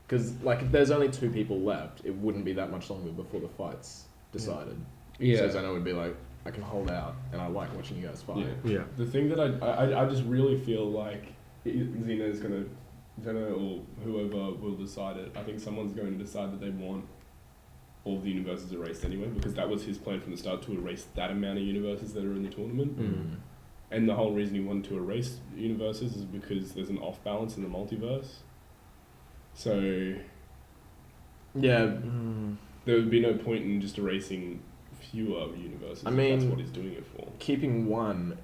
[SPEAKER 2] Because like if there's only 2 people left, it wouldn't be that much longer before the fight's decided.
[SPEAKER 1] Yeah.
[SPEAKER 2] So Zeno would be like, I can hold out, and I like watching you guys fight.
[SPEAKER 3] Yeah. The thing that I just really feel like Zeno or whoever will decide it. I think someone's going to decide that they want all the universes erased anyway, because that was his plan from the start, to erase that amount of universes that are in the tournament.
[SPEAKER 2] Mm.
[SPEAKER 3] And the whole reason he wanted to erase universes is because there's an off balance in the multiverse. So
[SPEAKER 2] Yeah.
[SPEAKER 3] there would be no point in just erasing fewer universes.
[SPEAKER 2] I
[SPEAKER 3] if
[SPEAKER 2] mean,
[SPEAKER 3] that's what he's doing it for.
[SPEAKER 2] Keeping one,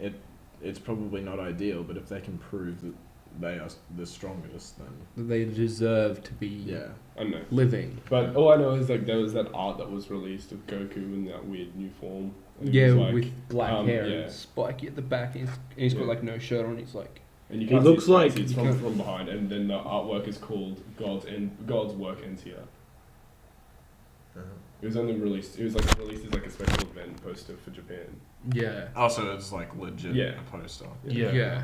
[SPEAKER 2] it's probably not ideal, but if they can prove that they are the strongest, then
[SPEAKER 1] They deserve to be
[SPEAKER 2] yeah.
[SPEAKER 3] I don't know.
[SPEAKER 1] living.
[SPEAKER 3] But all I know is like there was that art that was released of Goku in that weird new form. And it
[SPEAKER 1] Yeah,
[SPEAKER 3] was, like,
[SPEAKER 1] with black hair
[SPEAKER 3] yeah.
[SPEAKER 1] and spiky at the back, and he's got
[SPEAKER 3] Yeah.
[SPEAKER 1] like no shirt on. He's like,
[SPEAKER 3] And you
[SPEAKER 4] He
[SPEAKER 3] can't
[SPEAKER 4] looks
[SPEAKER 3] see his face,
[SPEAKER 4] like-
[SPEAKER 3] it's
[SPEAKER 1] you can't-
[SPEAKER 3] from behind, and then the artwork is called God's work ends here. It was only released. It was like released as like a special event poster for Japan.
[SPEAKER 1] yeah,
[SPEAKER 2] Also, it's like legit
[SPEAKER 3] Yeah.
[SPEAKER 2] a poster.
[SPEAKER 1] yeah.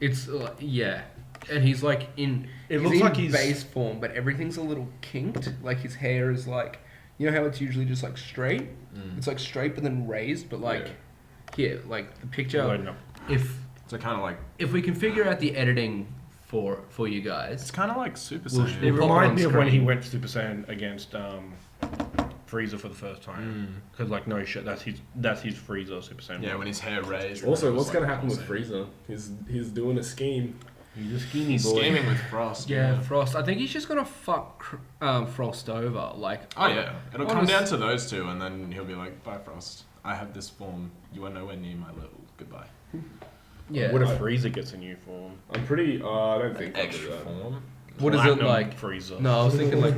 [SPEAKER 1] It's yeah, and he's like in.
[SPEAKER 4] It
[SPEAKER 1] he's
[SPEAKER 4] looks
[SPEAKER 1] in
[SPEAKER 4] like he's-
[SPEAKER 1] base form, but everything's a little kinked. Like his hair is like, you know how it's usually just like straight. It's like straight but then raised, but like here, like the picture.
[SPEAKER 4] Loading up.
[SPEAKER 2] So kind of like
[SPEAKER 1] If we can figure out the editing for you
[SPEAKER 2] it's
[SPEAKER 1] guys,
[SPEAKER 2] kind of like Super
[SPEAKER 1] We'll-
[SPEAKER 2] Saiyan.
[SPEAKER 4] It
[SPEAKER 1] We'll pop it on
[SPEAKER 4] reminds me of when he
[SPEAKER 1] screen.
[SPEAKER 4] went Super Saiyan against Frieza for the first time. Because like no shit, that's his Frieza Super Saiyan.
[SPEAKER 2] Yeah, when his hair raised.
[SPEAKER 3] Also,
[SPEAKER 2] it was
[SPEAKER 3] what's
[SPEAKER 2] like
[SPEAKER 3] gonna happen with
[SPEAKER 2] Super
[SPEAKER 3] Frieza? He's doing a scheme.
[SPEAKER 4] He's a skinny
[SPEAKER 2] He's
[SPEAKER 4] boy.
[SPEAKER 2] scheming with Frost.
[SPEAKER 1] yeah, Frost. I think he's just gonna fuck Frost over. Like,
[SPEAKER 2] Oh yeah, it'll come
[SPEAKER 1] honest-
[SPEAKER 2] down to those two, and then he'll be like, "Bye, Frost. I have this form. You are nowhere near my level. Goodbye."
[SPEAKER 1] yeah.
[SPEAKER 4] What if Frieza gets a new form?
[SPEAKER 3] I'm pretty. I don't think they'll do
[SPEAKER 2] Extra
[SPEAKER 3] that.
[SPEAKER 2] form.
[SPEAKER 1] What is it
[SPEAKER 4] Platinum
[SPEAKER 1] like?
[SPEAKER 4] Frieza.
[SPEAKER 1] No, I was thinking like.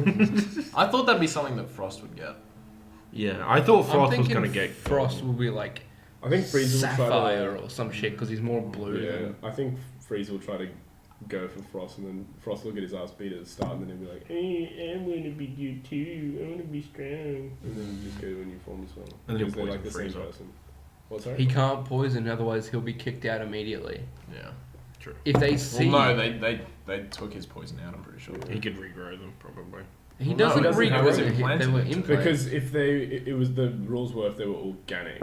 [SPEAKER 2] I thought that'd be something that Frost would get.
[SPEAKER 4] Yeah, I thought
[SPEAKER 1] I'm
[SPEAKER 4] Frost was
[SPEAKER 1] thinking
[SPEAKER 4] gonna get
[SPEAKER 1] Frost will be like
[SPEAKER 3] I think Frieza will try
[SPEAKER 1] Sapphire
[SPEAKER 3] to.
[SPEAKER 1] or some shit because he's more blue.
[SPEAKER 3] Yeah,
[SPEAKER 1] Than,
[SPEAKER 3] I think Frieza will try to go for Frost, and then Frost will get his ass beat at the start, and then he'll be like, "Hey, I'm gonna be good too. I'm gonna be strong," and then just go to a new form as well.
[SPEAKER 4] And he'll
[SPEAKER 3] Because they're like the
[SPEAKER 4] poison
[SPEAKER 3] same
[SPEAKER 4] Frieza.
[SPEAKER 3] person. What's that?
[SPEAKER 1] he can't poison, otherwise he'll be kicked out immediately.
[SPEAKER 2] Yeah.
[SPEAKER 4] True.
[SPEAKER 1] If they see,
[SPEAKER 2] Well, no, they took his poison out. I'm pretty sure.
[SPEAKER 4] He could regrow them probably.
[SPEAKER 1] he
[SPEAKER 2] Well, no,
[SPEAKER 1] doesn't
[SPEAKER 2] he doesn't have
[SPEAKER 1] regrow.
[SPEAKER 2] it
[SPEAKER 1] They
[SPEAKER 2] implanted
[SPEAKER 1] were
[SPEAKER 2] into him.
[SPEAKER 1] implanted.
[SPEAKER 3] Because if it was the rules were if they were organic,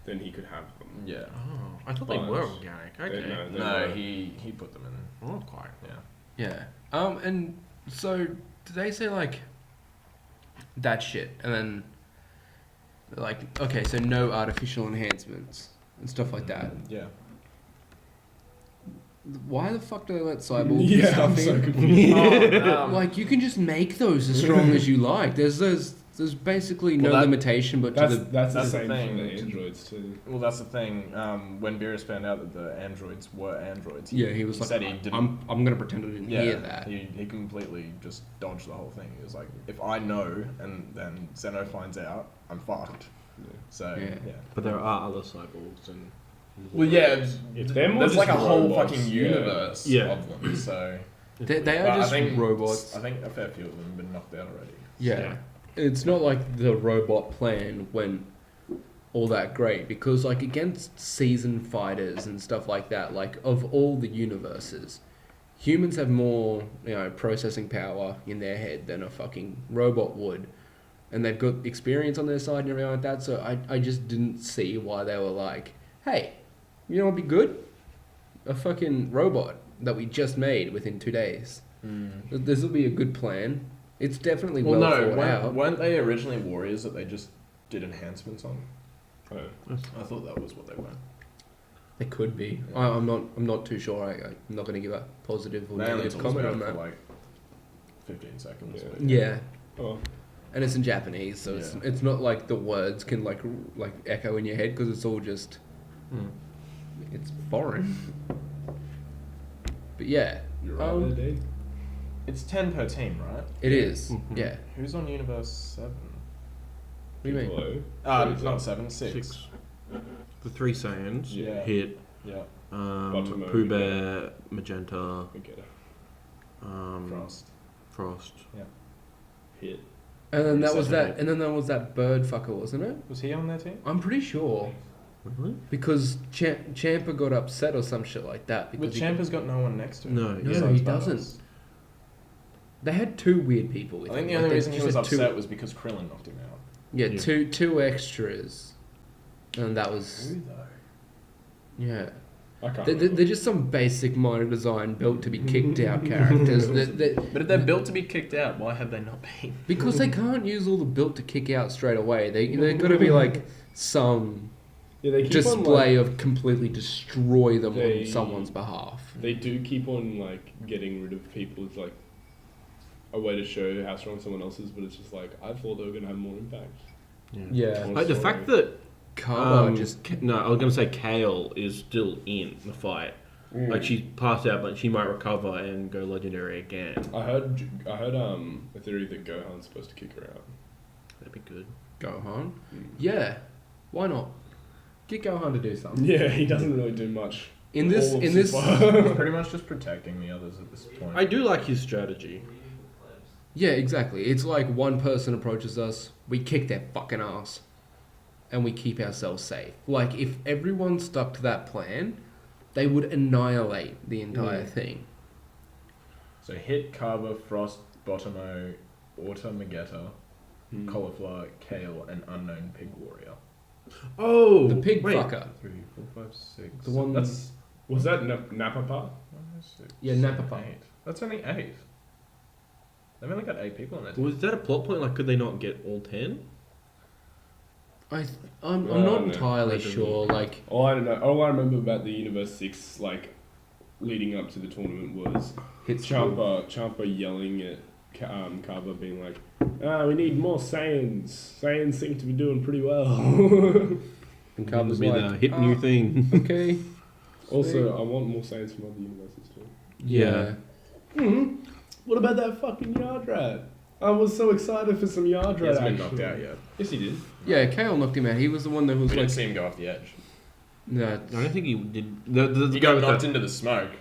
[SPEAKER 3] then he could have them.
[SPEAKER 2] Yeah.
[SPEAKER 4] Oh, I thought they
[SPEAKER 3] But-
[SPEAKER 4] were organic. Okay.
[SPEAKER 3] No, they
[SPEAKER 2] No,
[SPEAKER 3] were-
[SPEAKER 2] he put them in.
[SPEAKER 4] Well, quite.
[SPEAKER 2] Yeah.
[SPEAKER 1] Yeah. And so did they say like that shit, and then they're like, okay, so no artificial enhancements and stuff like that.
[SPEAKER 2] Yeah.
[SPEAKER 1] Why the fuck do they let Cyborg
[SPEAKER 3] Yeah,
[SPEAKER 1] stuff
[SPEAKER 3] I'm so
[SPEAKER 1] in?
[SPEAKER 3] confused.
[SPEAKER 1] Like you can just make those as strong as you like. There's basically no
[SPEAKER 2] Well, that-
[SPEAKER 1] limitation, but to
[SPEAKER 3] That's
[SPEAKER 1] the
[SPEAKER 3] the
[SPEAKER 2] the
[SPEAKER 3] same
[SPEAKER 2] thing.
[SPEAKER 3] for the androids too.
[SPEAKER 2] Well, that's the thing. When Beerus found out that the androids were androids,
[SPEAKER 1] yeah, he was like,
[SPEAKER 2] said he didn't.
[SPEAKER 1] I'm gonna pretend I didn't
[SPEAKER 2] yeah,
[SPEAKER 1] hear that.
[SPEAKER 2] He completely just dodged the whole thing. He was like, if I know and then Zeno finds out, I'm fucked.
[SPEAKER 3] Yeah.
[SPEAKER 2] So
[SPEAKER 1] Yeah.
[SPEAKER 2] yeah.
[SPEAKER 5] But there are other cyborgs and
[SPEAKER 2] Well, yeah.
[SPEAKER 3] If they're more
[SPEAKER 2] There's like a
[SPEAKER 3] just
[SPEAKER 2] whole
[SPEAKER 3] robots,
[SPEAKER 2] fucking
[SPEAKER 3] yeah.
[SPEAKER 2] universe
[SPEAKER 5] Yeah.
[SPEAKER 2] of them. So
[SPEAKER 1] They
[SPEAKER 2] but
[SPEAKER 1] are just
[SPEAKER 2] I think
[SPEAKER 1] robots.
[SPEAKER 2] I think a fair few of them have been knocked out already.
[SPEAKER 1] Yeah. It's not like the robot plan went all that great because like against seasoned fighters and stuff like that, like of all the universes, humans have more, processing power in their head than a fucking robot would. And they've got experience on their side and everything like that, so I just didn't see why they were like, hey, you know what'd be good? A fucking robot that we just made within 2 days. This will be a good plan. It's definitely
[SPEAKER 2] Well,
[SPEAKER 1] well
[SPEAKER 2] no,
[SPEAKER 1] thought out.
[SPEAKER 2] weren't they originally warriors that they just did enhancements on?
[SPEAKER 3] Oh.
[SPEAKER 2] I thought that was what they were.
[SPEAKER 1] It could be.
[SPEAKER 2] Yeah.
[SPEAKER 1] I'm not too sure. I'm not going to give a positive or
[SPEAKER 2] They only
[SPEAKER 1] negative
[SPEAKER 2] took us
[SPEAKER 1] comment
[SPEAKER 2] about
[SPEAKER 1] on
[SPEAKER 2] for
[SPEAKER 1] that.
[SPEAKER 2] like 15 seconds.
[SPEAKER 3] Yeah.
[SPEAKER 2] but
[SPEAKER 1] Yeah.
[SPEAKER 3] Oh,
[SPEAKER 1] And it's in Japanese, so it's not like the words can like echo in your head because it's all just it's foreign. But yeah,
[SPEAKER 3] you're right there, Dave.
[SPEAKER 2] It's 10 per team, right?
[SPEAKER 1] it is.
[SPEAKER 4] Mhm.
[SPEAKER 1] Yeah.
[SPEAKER 2] Who's on Universe 7?
[SPEAKER 1] What do you mean?
[SPEAKER 3] Hello.
[SPEAKER 2] Not 7, 6.
[SPEAKER 4] The three Saiyans.
[SPEAKER 2] Yeah.
[SPEAKER 4] Hit.
[SPEAKER 2] Yeah.
[SPEAKER 3] Bottomo,
[SPEAKER 4] Pooh Bear, Magenta,
[SPEAKER 3] Okay.
[SPEAKER 4] Frost.
[SPEAKER 3] Hit.
[SPEAKER 1] And then that was
[SPEAKER 4] Second
[SPEAKER 1] that. And then there was that bird fucker, wasn't it?
[SPEAKER 2] Was he on their team?
[SPEAKER 1] I'm pretty sure
[SPEAKER 4] Really?
[SPEAKER 1] because Champa got upset or some shit like that.
[SPEAKER 2] But
[SPEAKER 1] Because
[SPEAKER 2] Champa's got no one next to him.
[SPEAKER 4] No,
[SPEAKER 1] No,
[SPEAKER 2] besides
[SPEAKER 1] he
[SPEAKER 2] Barros.
[SPEAKER 1] doesn't. They had two weird people. With
[SPEAKER 2] I think
[SPEAKER 1] him.
[SPEAKER 2] the
[SPEAKER 1] Like,
[SPEAKER 2] only
[SPEAKER 1] they
[SPEAKER 2] reason he
[SPEAKER 1] just
[SPEAKER 2] was
[SPEAKER 1] had two-
[SPEAKER 2] upset was because Krillin knocked him out.
[SPEAKER 1] Yeah,
[SPEAKER 4] Yeah.
[SPEAKER 1] two extras, and that was
[SPEAKER 2] Who though?
[SPEAKER 1] yeah.
[SPEAKER 3] I can't.
[SPEAKER 1] They're just some basic minor design built to be kicked out characters.
[SPEAKER 2] But if they're built to be kicked out, why have they not been?
[SPEAKER 1] Because they can't use all the built to kick out straight away. They've got to be like some
[SPEAKER 3] Yeah, they keep
[SPEAKER 1] display
[SPEAKER 3] on, like,
[SPEAKER 1] of completely destroy them
[SPEAKER 3] They-
[SPEAKER 1] on someone's behalf.
[SPEAKER 3] They do keep on like getting rid of people. It's like a way to show how strong someone else is, but it's just like I thought they were gonna have more impact.
[SPEAKER 1] Yeah,
[SPEAKER 3] More
[SPEAKER 4] Like the
[SPEAKER 3] story.
[SPEAKER 4] fact that
[SPEAKER 1] Karma just
[SPEAKER 4] no, I was gonna say Kale is still in the fight. Like she's passed out, but she might recover and go legendary again.
[SPEAKER 3] I heard a theory that Gohan's supposed to kick her out.
[SPEAKER 4] That'd be good.
[SPEAKER 1] Gohan. Yeah, why not? Get Gohan to do something.
[SPEAKER 3] Yeah, he doesn't really do much.
[SPEAKER 1] In this,
[SPEAKER 3] All of
[SPEAKER 1] in this,
[SPEAKER 3] Super.
[SPEAKER 2] Pretty much just protecting the others at this point.
[SPEAKER 4] I do like his strategy.
[SPEAKER 1] yeah, exactly. It's like one person approaches us, we kick their fucking ass, and we keep ourselves safe. Like if everyone stuck to that plan, they would annihilate the entire thing.
[SPEAKER 2] So hit, Carver, Frost, Bottomo, Auto Magetta, Cauliflower, Kale, and Unknown Pig Warrior.
[SPEAKER 4] Oh,
[SPEAKER 1] The pig
[SPEAKER 4] wait.
[SPEAKER 1] fucker.
[SPEAKER 2] 3, 4, 5, 6.
[SPEAKER 1] The one
[SPEAKER 3] That's was that Napapa?
[SPEAKER 2] 6,
[SPEAKER 1] Yeah, Napapa.
[SPEAKER 2] 8. That's only 8. They've only got 8 people on their team.
[SPEAKER 4] Was that a plot point? Like, could they not get all 10?
[SPEAKER 1] I'm
[SPEAKER 3] No,
[SPEAKER 1] not
[SPEAKER 3] no,
[SPEAKER 1] entirely
[SPEAKER 4] I don't
[SPEAKER 1] sure. Like
[SPEAKER 3] All I don't know. All I remember about the Universe 6, like leading up to the tournament, was
[SPEAKER 1] hits
[SPEAKER 3] Champa yelling at Carver, being like, "We need more Saiyans. Saiyans seem to be doing pretty well."
[SPEAKER 1] and Carver's
[SPEAKER 4] Be
[SPEAKER 1] like,
[SPEAKER 4] the hit new thing.
[SPEAKER 1] okay.
[SPEAKER 3] Also, I want more Saiyans from other universes too.
[SPEAKER 1] Yeah.
[SPEAKER 3] What about that fucking Yard Rat? I was so excited for some Yard
[SPEAKER 2] He
[SPEAKER 3] Rat
[SPEAKER 2] hasn't been
[SPEAKER 3] action.
[SPEAKER 2] knocked out yet.
[SPEAKER 3] Yes, he did.
[SPEAKER 1] Yeah, Kale knocked him out. He was the one that was
[SPEAKER 2] We
[SPEAKER 1] like,
[SPEAKER 2] didn't see him go off the edge.
[SPEAKER 1] no,
[SPEAKER 4] I don't think he did.
[SPEAKER 2] He got knocked into the smoke.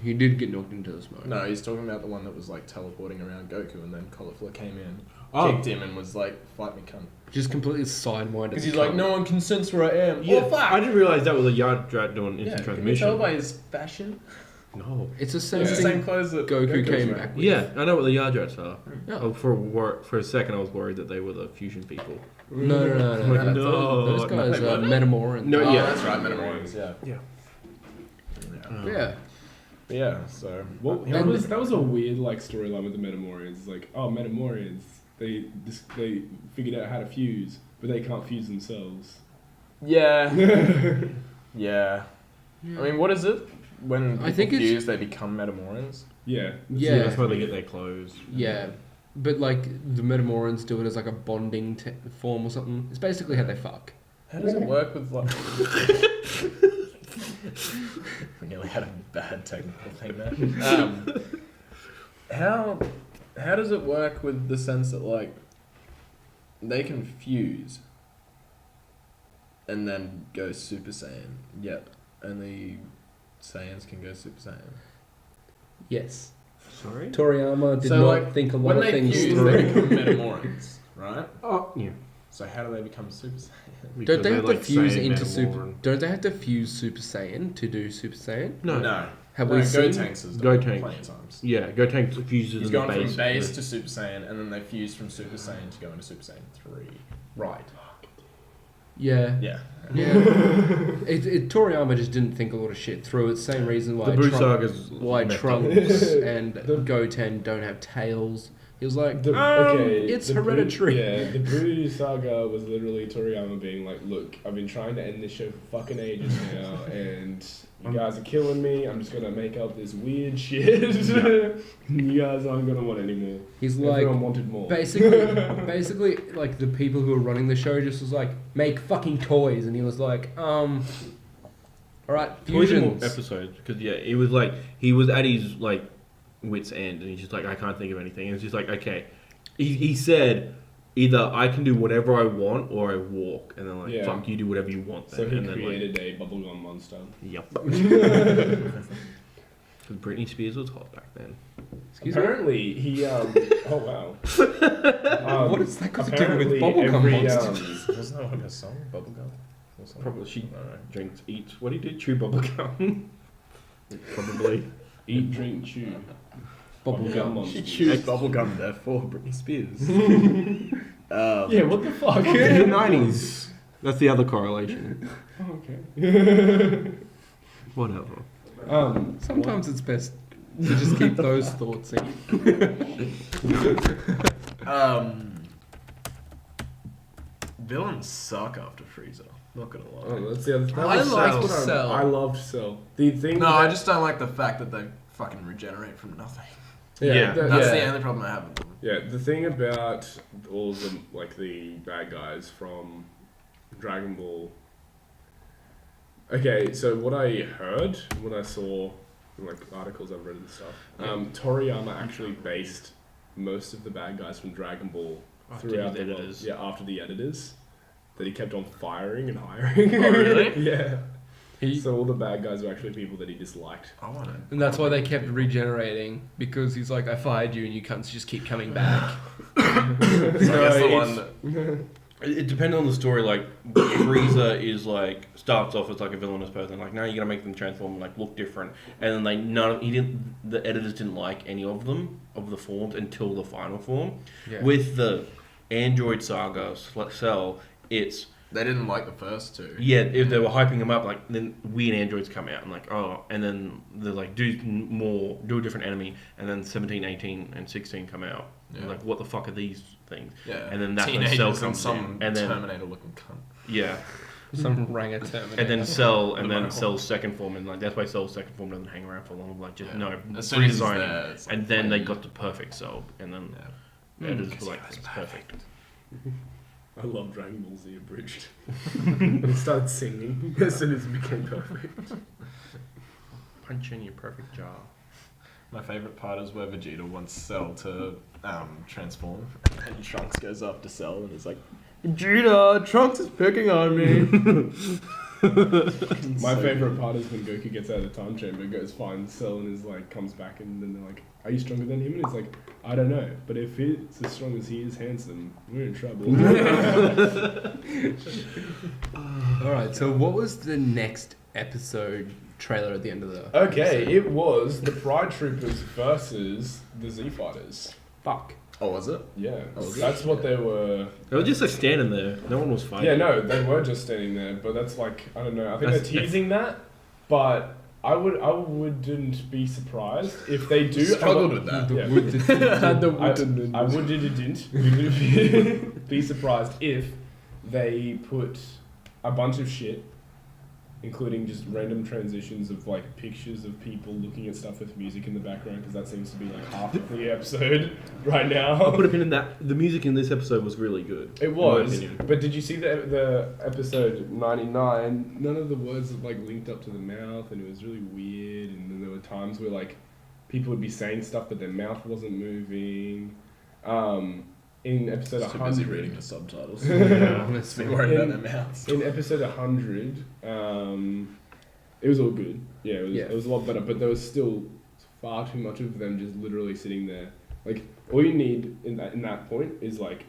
[SPEAKER 1] he did get knocked into the smoke.
[SPEAKER 2] No, he's talking about the one that was like teleporting around Goku, and then Cauliflower came in,
[SPEAKER 4] Oh.
[SPEAKER 2] kicked him, and was like, "Fight me, cunt."
[SPEAKER 1] Just completely sidewinded.
[SPEAKER 2] Because he's like, "No one can sense where I am."
[SPEAKER 4] Yeah,
[SPEAKER 2] Oh, fuck!
[SPEAKER 4] I didn't realize that was a yard rat doing
[SPEAKER 2] Yeah,
[SPEAKER 4] instant
[SPEAKER 2] can you tell
[SPEAKER 4] transmission.
[SPEAKER 2] by his fashion?
[SPEAKER 4] No.
[SPEAKER 1] It's the same
[SPEAKER 2] It's the
[SPEAKER 1] thing.
[SPEAKER 2] same clothes that
[SPEAKER 1] Goku
[SPEAKER 2] Goku's
[SPEAKER 1] came
[SPEAKER 2] wearing.
[SPEAKER 1] back with.
[SPEAKER 4] Yeah, I know what the yard rats are.
[SPEAKER 1] Yeah.
[SPEAKER 4] Oh, for a second, I was worried that they were the fusion people.
[SPEAKER 1] No.
[SPEAKER 4] No.
[SPEAKER 1] Those guys
[SPEAKER 2] Wait,
[SPEAKER 1] are
[SPEAKER 2] what?
[SPEAKER 1] Metamorans.
[SPEAKER 4] No,
[SPEAKER 2] Oh,
[SPEAKER 4] yeah.
[SPEAKER 2] that's right, Metamorphs. Yeah.
[SPEAKER 4] Yeah.
[SPEAKER 1] Yeah.
[SPEAKER 2] Yeah. So.
[SPEAKER 3] Well,
[SPEAKER 1] And-
[SPEAKER 3] that was a weird like storyline with the Metamorians. It's like, oh, Metamorians, they figured out how to fuse, but they can't fuse themselves.
[SPEAKER 2] Yeah. Yeah. I mean, what is it? When people
[SPEAKER 1] I think it's-
[SPEAKER 2] fuse, they become Metamorans.
[SPEAKER 3] Yeah.
[SPEAKER 1] Yeah.
[SPEAKER 4] That's why they get their clothes.
[SPEAKER 1] Yeah. But like the Metamorans do it as like a bonding form or something. It's basically how they fuck.
[SPEAKER 2] How does it work with like? We nearly had a bad technical thing there. How does it work with the sense that like they can fuse and then go Super Saiyan, yet only Saiyans can go Super Saiyan?
[SPEAKER 1] Yes.
[SPEAKER 4] Sorry?
[SPEAKER 1] Toriyama did
[SPEAKER 2] So,
[SPEAKER 1] not
[SPEAKER 2] like,
[SPEAKER 1] think a lot
[SPEAKER 2] when
[SPEAKER 1] of
[SPEAKER 2] they
[SPEAKER 1] things
[SPEAKER 2] fuse,
[SPEAKER 1] through.
[SPEAKER 2] they become Metamorans, right?
[SPEAKER 4] Oh, yeah.
[SPEAKER 2] So how do they become Super Saiyan?
[SPEAKER 1] Don't they have to fuse
[SPEAKER 4] Saiyan
[SPEAKER 1] into
[SPEAKER 4] Metamorph.
[SPEAKER 1] Super? Don't they have to fuse Super Saiyan to do Super Saiyan?
[SPEAKER 4] No.
[SPEAKER 1] Have
[SPEAKER 2] No,
[SPEAKER 1] we seen?
[SPEAKER 2] Gotenks has done it
[SPEAKER 4] Gotenks.
[SPEAKER 2] plenty of times.
[SPEAKER 4] Yeah, Gotenks fuses
[SPEAKER 2] He's
[SPEAKER 4] in the
[SPEAKER 2] gone
[SPEAKER 4] base.
[SPEAKER 2] from base to Super Saiyan, and then they fused from Super Saiyan to go into Super Saiyan 3.
[SPEAKER 1] Right. Yeah.
[SPEAKER 2] Yeah.
[SPEAKER 1] Yeah. Toriyama just didn't think a lot of shit through. It's the same reason why
[SPEAKER 4] The Buu Saga's
[SPEAKER 1] why
[SPEAKER 4] messed up.
[SPEAKER 1] Trunks and Goten don't have tails. He was like, it's
[SPEAKER 3] the
[SPEAKER 1] hereditary.
[SPEAKER 3] The Boo saga was literally Toriyama being like, look, I've been trying to end this show for fucking ages now, and you guys are killing me. I'm just gonna make up this weird shit. You guys aren't gonna want any more.
[SPEAKER 1] He's
[SPEAKER 3] Everyone
[SPEAKER 1] like,
[SPEAKER 3] wanted more.
[SPEAKER 1] basically, like the people who were running the show just was like, make fucking toys, and he was like, all right,
[SPEAKER 4] Toys and more
[SPEAKER 1] fusions.
[SPEAKER 4] episodes, because it was like he was at his like wit's end, and he's just like, I can't think of anything. And it's just like, okay, he said either I can do whatever I want or I walk, and then like fuck, you do whatever you want. Then.
[SPEAKER 3] So he
[SPEAKER 4] and
[SPEAKER 3] created a bubblegum monster.
[SPEAKER 4] Yep. Because Britney Spears was hot back then.
[SPEAKER 3] Apparently, he oh wow.
[SPEAKER 1] What does that got to do with
[SPEAKER 3] apparently
[SPEAKER 1] bubblegum
[SPEAKER 3] every,
[SPEAKER 1] monsters?
[SPEAKER 2] Wasn't that on her song, Bubblegum? Or something?
[SPEAKER 4] Probably she
[SPEAKER 2] I don't know.
[SPEAKER 4] drinks, eats. What do you do? Chew bubblegum. Probably.
[SPEAKER 3] Eat, drink, chew.
[SPEAKER 1] Bubblegum.
[SPEAKER 3] monster.
[SPEAKER 2] She chews bubblegum, therefore Britney Spears.
[SPEAKER 3] Yeah, what the fuck?
[SPEAKER 4] In the 90s. That's the other correlation.
[SPEAKER 3] Okay.
[SPEAKER 4] Whatever.
[SPEAKER 1] Sometimes it's best to just keep those thoughts in.
[SPEAKER 2] Villains suck after Frieza. Not gonna lie.
[SPEAKER 3] Oh, that's the other thing.
[SPEAKER 1] I liked Cell.
[SPEAKER 3] I loved Cell. The thing.
[SPEAKER 2] No, I just don't like the fact that they fucking regenerate from nothing.
[SPEAKER 4] Yeah.
[SPEAKER 2] That's the only problem I have with them.
[SPEAKER 3] Yeah, the thing about all of them, like the bad guys from Dragon Ball. Okay, so what I heard, what I saw, in like articles I've read and stuff, Toriyama actually based most of the bad guys from Dragon Ball throughout the editors. Yeah, after the editors, that he kept on firing and hiring.
[SPEAKER 2] Oh, really?
[SPEAKER 3] Yeah. So all the bad guys were actually people that he disliked.
[SPEAKER 2] I want it.
[SPEAKER 1] And that's why they kept regenerating, because he's like, I fired you and you cunts just keep coming back.
[SPEAKER 4] It depends on the story. Like Frieza is like starts off as like a villainous person. Like now you're gonna make them transform and like look different. And then the editors didn't like any of them of the forms until the final form.
[SPEAKER 1] Yeah.
[SPEAKER 4] With the Android saga Cell, it's
[SPEAKER 2] They didn't like the first two.
[SPEAKER 4] yeah. If they were hyping them up, like then weird androids come out and like and then they're like do a different enemy, and then 17, 18, and 16 come out.
[SPEAKER 2] Yeah.
[SPEAKER 4] Like what the fuck are these things?
[SPEAKER 2] Yeah.
[SPEAKER 4] And then that's when
[SPEAKER 2] Teenagers
[SPEAKER 4] Cell
[SPEAKER 2] and
[SPEAKER 4] comes
[SPEAKER 2] some
[SPEAKER 4] in, and then
[SPEAKER 2] Terminator-looking cunt.
[SPEAKER 4] yeah.
[SPEAKER 1] Some ranger Terminator.
[SPEAKER 4] And then Cell, and then Cell's second form, and like that's why Cell's second form doesn't hang around for long. Like just
[SPEAKER 2] As soon as he's
[SPEAKER 4] redesigning,
[SPEAKER 2] there, it's like
[SPEAKER 4] and then they
[SPEAKER 2] flaming.
[SPEAKER 4] got the perfect Cell, and then editors were like, it's perfect.
[SPEAKER 3] I love Dragon Ball Z abridged. And started singing as soon as it became perfect.
[SPEAKER 4] Punch in your perfect jaw.
[SPEAKER 2] My favourite part is where Vegeta wants Cell to transform, and Trunks goes after Cell and is like, Vegeta, Trunks is picking on me.
[SPEAKER 3] My favourite part is when Goku gets out of the time chamber, goes finds Cell and is like comes back, and then they're like, "Are you stronger than him?" And he's like, "I don't know, but if it's as strong as he is handsome, we're in trouble."
[SPEAKER 1] Alright, so what was the next episode trailer at the end of the
[SPEAKER 3] Okay,
[SPEAKER 1] episode?
[SPEAKER 3] it was the Pride Troopers versus the Z Fighters.
[SPEAKER 1] Fuck.
[SPEAKER 2] Oh, was it?
[SPEAKER 3] Yeah,
[SPEAKER 2] Oh, was it?
[SPEAKER 3] that's what they were.
[SPEAKER 4] They were just like standing there. No one was fighting.
[SPEAKER 3] Yeah, no, they were just standing there, but that's like I don't know. I think
[SPEAKER 4] That's-
[SPEAKER 3] they're teasing that, but I wouldn't be surprised if they do.
[SPEAKER 2] Struggled with that.
[SPEAKER 3] Yeah. I wouldn't be surprised if they put a bunch of shit, including just random transitions of like pictures of people looking at stuff with music in the background, because that seems to be like half of the episode right now.
[SPEAKER 4] I'll put a pin in that. The music in this episode was really good.
[SPEAKER 3] It
[SPEAKER 4] in my
[SPEAKER 3] was,
[SPEAKER 4] opinion.
[SPEAKER 3] but did you see the episode 99? None of the words were like linked up to the mouth, and it was really weird. And then there were times where like people would be saying stuff, but their mouth wasn't moving. In episode
[SPEAKER 2] Too
[SPEAKER 3] 100,
[SPEAKER 2] busy reading the subtitles.
[SPEAKER 1] Yeah,
[SPEAKER 2] Be worried about their mouths.
[SPEAKER 3] in episode 100, it was all good. Yeah, it was a lot better, but there was still far too much of them just literally sitting there. Like all you need in that point is like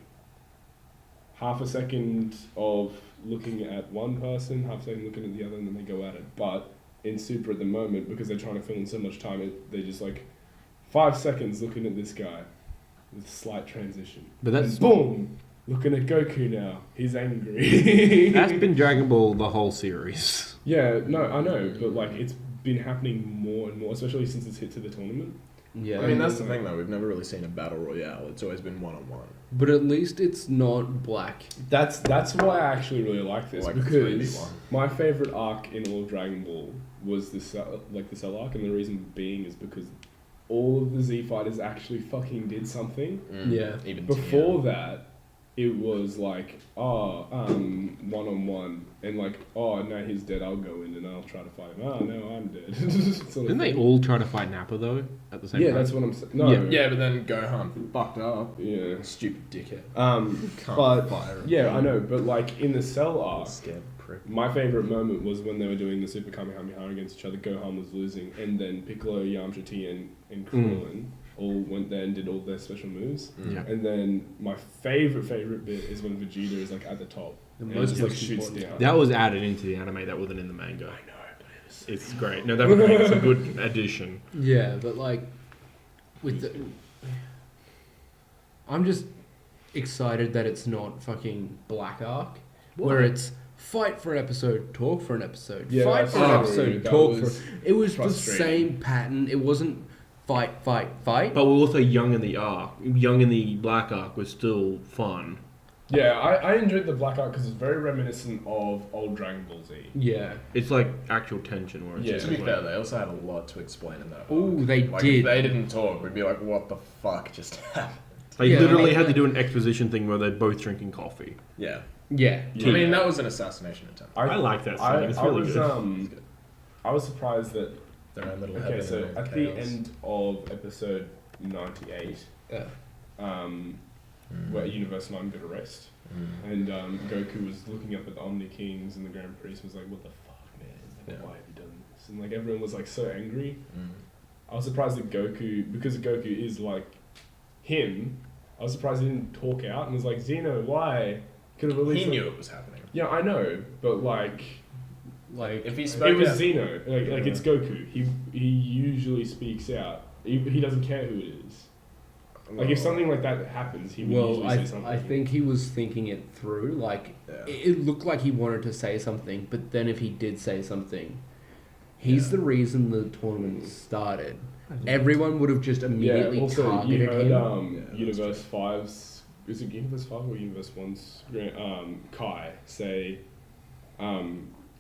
[SPEAKER 3] half a second of looking at one person, half a second looking at the other, and then they go at it. But in Super at the moment, because they're trying to fill in so much time, they're just like 5 seconds looking at this guy with slight transition.
[SPEAKER 4] But that's
[SPEAKER 3] And boom, looking at Goku now. He's angry.
[SPEAKER 4] that's been Dragon Ball the whole series.
[SPEAKER 3] Yeah, no, I know, but like it's been happening more and more, especially since it's hit to the tournament.
[SPEAKER 1] Yeah.
[SPEAKER 2] I mean, that's the thing though. We've never really seen a battle royale. It's always been one-on-one.
[SPEAKER 1] But at least it's not black.
[SPEAKER 3] That's why I actually really like this,
[SPEAKER 2] Like
[SPEAKER 3] because
[SPEAKER 2] 3v1.
[SPEAKER 3] my favorite arc in all of Dragon Ball was the Cell arc, and the reason being is because all of the Z fighters actually fucking did something.
[SPEAKER 1] Yeah.
[SPEAKER 2] Even
[SPEAKER 3] Before that, it was like, one-on-one, and like, oh, now he's dead, I'll go in and I'll try to fight him. Oh, no, I'm dead. Sort of
[SPEAKER 4] Didn't they
[SPEAKER 3] thing.
[SPEAKER 4] all try to fight Nappa though at the same
[SPEAKER 3] Yeah,
[SPEAKER 4] time?
[SPEAKER 3] that's what I'm saying. No.
[SPEAKER 4] Yeah.
[SPEAKER 2] Yeah, but then Gohan fucked up.
[SPEAKER 3] Yeah.
[SPEAKER 2] Stupid dickhead.
[SPEAKER 3] But
[SPEAKER 2] fire him.
[SPEAKER 3] yeah, I know. But like in the Cell arc,
[SPEAKER 2] Scared prick.
[SPEAKER 3] my favorite moment was when they were doing the Super Kamehameha against each other. Gohan was losing, and then Piccolo, Yamcha T, and Krillin all went there and did all their special moves.
[SPEAKER 4] Yeah.
[SPEAKER 3] And then my favorite bit is when Vegeta is like at the top.
[SPEAKER 1] The
[SPEAKER 3] And
[SPEAKER 1] most
[SPEAKER 3] just like
[SPEAKER 1] most
[SPEAKER 3] shoots
[SPEAKER 1] important.
[SPEAKER 3] down.
[SPEAKER 4] That was added into the anime. That wasn't in the manga.
[SPEAKER 3] I know, but it was.
[SPEAKER 4] It's great. No, that's a good addition.
[SPEAKER 1] Yeah, but like, with the, I'm just excited that it's not fucking black arc, where it's fight for an episode, talk for an episode,
[SPEAKER 3] Yeah,
[SPEAKER 1] fight
[SPEAKER 3] that's
[SPEAKER 1] for an
[SPEAKER 3] true.
[SPEAKER 1] episode,
[SPEAKER 3] That
[SPEAKER 1] talk
[SPEAKER 3] was
[SPEAKER 1] for. It was the
[SPEAKER 3] frustrating.
[SPEAKER 1] same pattern. It wasn't fight.
[SPEAKER 4] But we're also young in the arc. Young in the black arc was still fun.
[SPEAKER 3] Yeah, I enjoyed the black arc because it's very reminiscent of old Dragon Ball Z.
[SPEAKER 1] Yeah.
[SPEAKER 4] It's like actual tension where it's
[SPEAKER 3] Yeah.
[SPEAKER 4] just
[SPEAKER 2] To be
[SPEAKER 4] like,
[SPEAKER 2] fair, they also had a lot to explain in that.
[SPEAKER 1] Oh,
[SPEAKER 2] arc.
[SPEAKER 1] they
[SPEAKER 2] Like,
[SPEAKER 1] did.
[SPEAKER 2] if they didn't talk, we'd be like, what the fuck just happened?
[SPEAKER 4] They
[SPEAKER 1] Yeah,
[SPEAKER 4] literally
[SPEAKER 1] like-
[SPEAKER 4] had to do an exposition thing where they're both drinking coffee.
[SPEAKER 2] Yeah.
[SPEAKER 1] Yeah.
[SPEAKER 3] Yeah.
[SPEAKER 2] I mean, that was an assassination attempt.
[SPEAKER 4] I like that
[SPEAKER 3] I,
[SPEAKER 4] scene. It's
[SPEAKER 3] I
[SPEAKER 4] really
[SPEAKER 3] was
[SPEAKER 4] good.
[SPEAKER 3] I was surprised that
[SPEAKER 2] Their own little
[SPEAKER 3] okay,
[SPEAKER 2] heaven
[SPEAKER 3] so
[SPEAKER 2] and
[SPEAKER 3] at
[SPEAKER 2] chaos.
[SPEAKER 3] the end of episode 98,
[SPEAKER 1] Yeah.
[SPEAKER 3] where Universe 9 got arrested, and Goku was looking up at the Omni Kings and the Grand Priest was like, "What the fuck, man? Like,
[SPEAKER 2] Yeah.
[SPEAKER 3] why have you done this?" And like everyone was like so angry.
[SPEAKER 2] Mm.
[SPEAKER 3] I was surprised that Goku, because Goku is like him, I was surprised he didn't talk out and was like, "Xeno, why?" Could have released.
[SPEAKER 2] He knew it was happening.
[SPEAKER 3] Yeah, I know, but like.
[SPEAKER 1] Like
[SPEAKER 2] If he spoke
[SPEAKER 3] It was
[SPEAKER 2] out,
[SPEAKER 3] Xeno. Like it's Goku. He usually speaks out. He doesn't care who it is. Like if something like that happens, he would
[SPEAKER 1] well,
[SPEAKER 3] usually say something.
[SPEAKER 1] I think he was thinking it through. Like
[SPEAKER 2] Yeah.
[SPEAKER 1] it looked like he wanted to say something, but then if he did say something, he's the reason the tournament started. Everyone would have just immediately
[SPEAKER 3] also
[SPEAKER 1] targeted
[SPEAKER 3] you heard
[SPEAKER 1] him.
[SPEAKER 2] Yeah, that's
[SPEAKER 3] Universe 5's is it Universe 5 or Universe 1's Kai say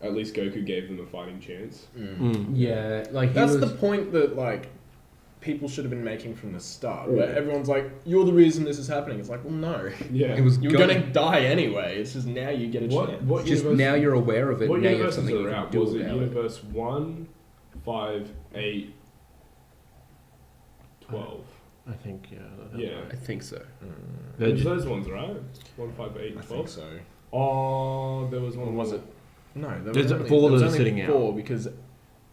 [SPEAKER 3] at least Goku gave them a fighting chance.
[SPEAKER 1] Yeah, like he
[SPEAKER 2] That's
[SPEAKER 1] was,
[SPEAKER 2] the point that like people should have been making from the start. Where everyone's like, "You're the reason this is happening." It's like, well, no,
[SPEAKER 3] Yeah.
[SPEAKER 1] it was
[SPEAKER 2] you're gonna die anyway. It's just now you get a chance.
[SPEAKER 3] What
[SPEAKER 1] just
[SPEAKER 3] universe,
[SPEAKER 1] now you're aware of it.
[SPEAKER 3] what
[SPEAKER 1] Now you have
[SPEAKER 3] universes
[SPEAKER 1] something you
[SPEAKER 3] are
[SPEAKER 1] can
[SPEAKER 3] out?
[SPEAKER 1] do
[SPEAKER 3] Was it
[SPEAKER 1] about it.
[SPEAKER 3] Universe 1, 5, 8, 12?
[SPEAKER 4] I think, yeah.
[SPEAKER 3] Yeah.
[SPEAKER 1] I think so.
[SPEAKER 4] They're
[SPEAKER 3] It's
[SPEAKER 4] just-
[SPEAKER 3] those ones, right? 1, 5, 8,
[SPEAKER 2] I
[SPEAKER 3] 12?
[SPEAKER 2] think so.
[SPEAKER 3] Oh, there was one.
[SPEAKER 2] Or was
[SPEAKER 3] more.
[SPEAKER 2] it? No, there
[SPEAKER 4] There's
[SPEAKER 2] was only,
[SPEAKER 4] four
[SPEAKER 2] there was
[SPEAKER 4] that are
[SPEAKER 2] only
[SPEAKER 4] sitting out.
[SPEAKER 2] 4 because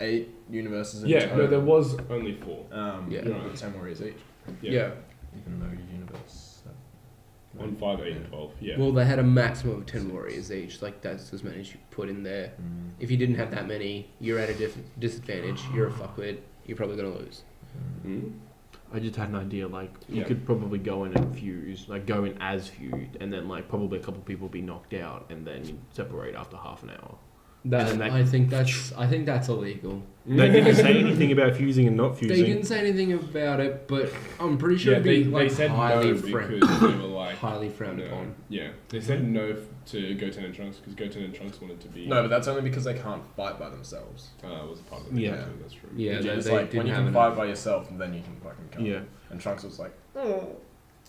[SPEAKER 2] 8 universes. In
[SPEAKER 3] Yeah,
[SPEAKER 2] total.
[SPEAKER 3] no, there was only 4.
[SPEAKER 1] Yeah.
[SPEAKER 2] With 10 warriors each.
[SPEAKER 1] Yeah.
[SPEAKER 2] Even though your universe.
[SPEAKER 3] 1, 5, 8, and 12. Yeah.
[SPEAKER 1] Well, they had a maximum of 10 warriors each. Like that's as many as you put in there. If you didn't have that many, you're at a disadvantage. You're a fuckwit. You're probably gonna lose.
[SPEAKER 3] Hmm?
[SPEAKER 4] I just had an idea, like, you
[SPEAKER 3] Yeah.
[SPEAKER 4] could probably go in and fuse, like, go in as fused, and then, like, probably a couple people be knocked out, and then you separate after half an hour.
[SPEAKER 1] That,
[SPEAKER 4] And then
[SPEAKER 1] I think that's illegal.
[SPEAKER 4] They didn't say anything about fusing and not
[SPEAKER 1] They
[SPEAKER 4] fusing.
[SPEAKER 1] didn't say anything about it, but I'm pretty sure
[SPEAKER 3] Yeah,
[SPEAKER 1] it'd be
[SPEAKER 3] they
[SPEAKER 1] like
[SPEAKER 3] said
[SPEAKER 1] highly
[SPEAKER 3] no because they were like
[SPEAKER 1] highly frowned
[SPEAKER 3] no.
[SPEAKER 1] upon.
[SPEAKER 3] Yeah, they said no to Goten and Trunks because Goten and Trunks wanted to be.
[SPEAKER 2] No, but that's only because they can't fight by themselves.
[SPEAKER 3] Was a part of it.
[SPEAKER 4] Yeah.
[SPEAKER 3] too, that's true.
[SPEAKER 1] Yeah,
[SPEAKER 2] It's
[SPEAKER 1] they
[SPEAKER 2] like
[SPEAKER 1] didn't
[SPEAKER 2] when you
[SPEAKER 1] have
[SPEAKER 2] can
[SPEAKER 1] enough.
[SPEAKER 2] fight by yourself, then you can fucking come.
[SPEAKER 4] Yeah.
[SPEAKER 2] And Trunks was like, oh,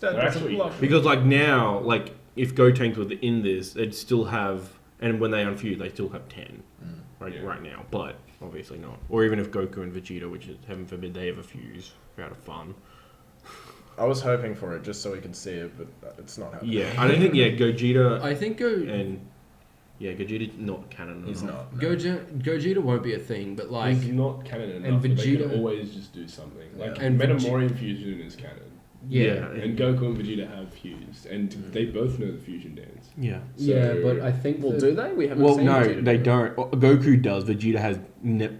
[SPEAKER 2] that
[SPEAKER 3] They're
[SPEAKER 2] doesn't
[SPEAKER 3] actually-
[SPEAKER 2] bluff.
[SPEAKER 4] Because, like, now, like, if Gotenks were in this, they'd still have, and when they unfuse, they still have 10.
[SPEAKER 3] Yeah.
[SPEAKER 4] Right now, but obviously not. Or even if Goku and Vegeta, which is heaven forbid they ever fuse, for out of fun.
[SPEAKER 2] I was hoping for it just so we could see it, but it's not happening.
[SPEAKER 4] Yeah, I don't think Gogeta
[SPEAKER 1] I think
[SPEAKER 4] and Gogeta's not canon.
[SPEAKER 2] He's
[SPEAKER 4] enough.
[SPEAKER 2] not. No.
[SPEAKER 1] Gogeta won't be a thing, but like
[SPEAKER 3] He's not canon enough.
[SPEAKER 1] and
[SPEAKER 3] but they can
[SPEAKER 1] Vegeta-
[SPEAKER 3] always just do something. Like
[SPEAKER 2] Yeah.
[SPEAKER 1] And
[SPEAKER 3] Metamorian fusion is canon,
[SPEAKER 1] yeah.
[SPEAKER 3] and Goku and Vegeta have fused, and they both know the fusion dance.
[SPEAKER 4] Yeah.
[SPEAKER 1] Yeah,
[SPEAKER 3] So-
[SPEAKER 1] but I think
[SPEAKER 2] Well,
[SPEAKER 1] that-
[SPEAKER 2] do they? We haven't
[SPEAKER 4] Well,
[SPEAKER 2] seen
[SPEAKER 4] no,
[SPEAKER 2] Vegeta
[SPEAKER 4] they
[SPEAKER 2] do it.
[SPEAKER 4] don't. Goku does. Vegeta has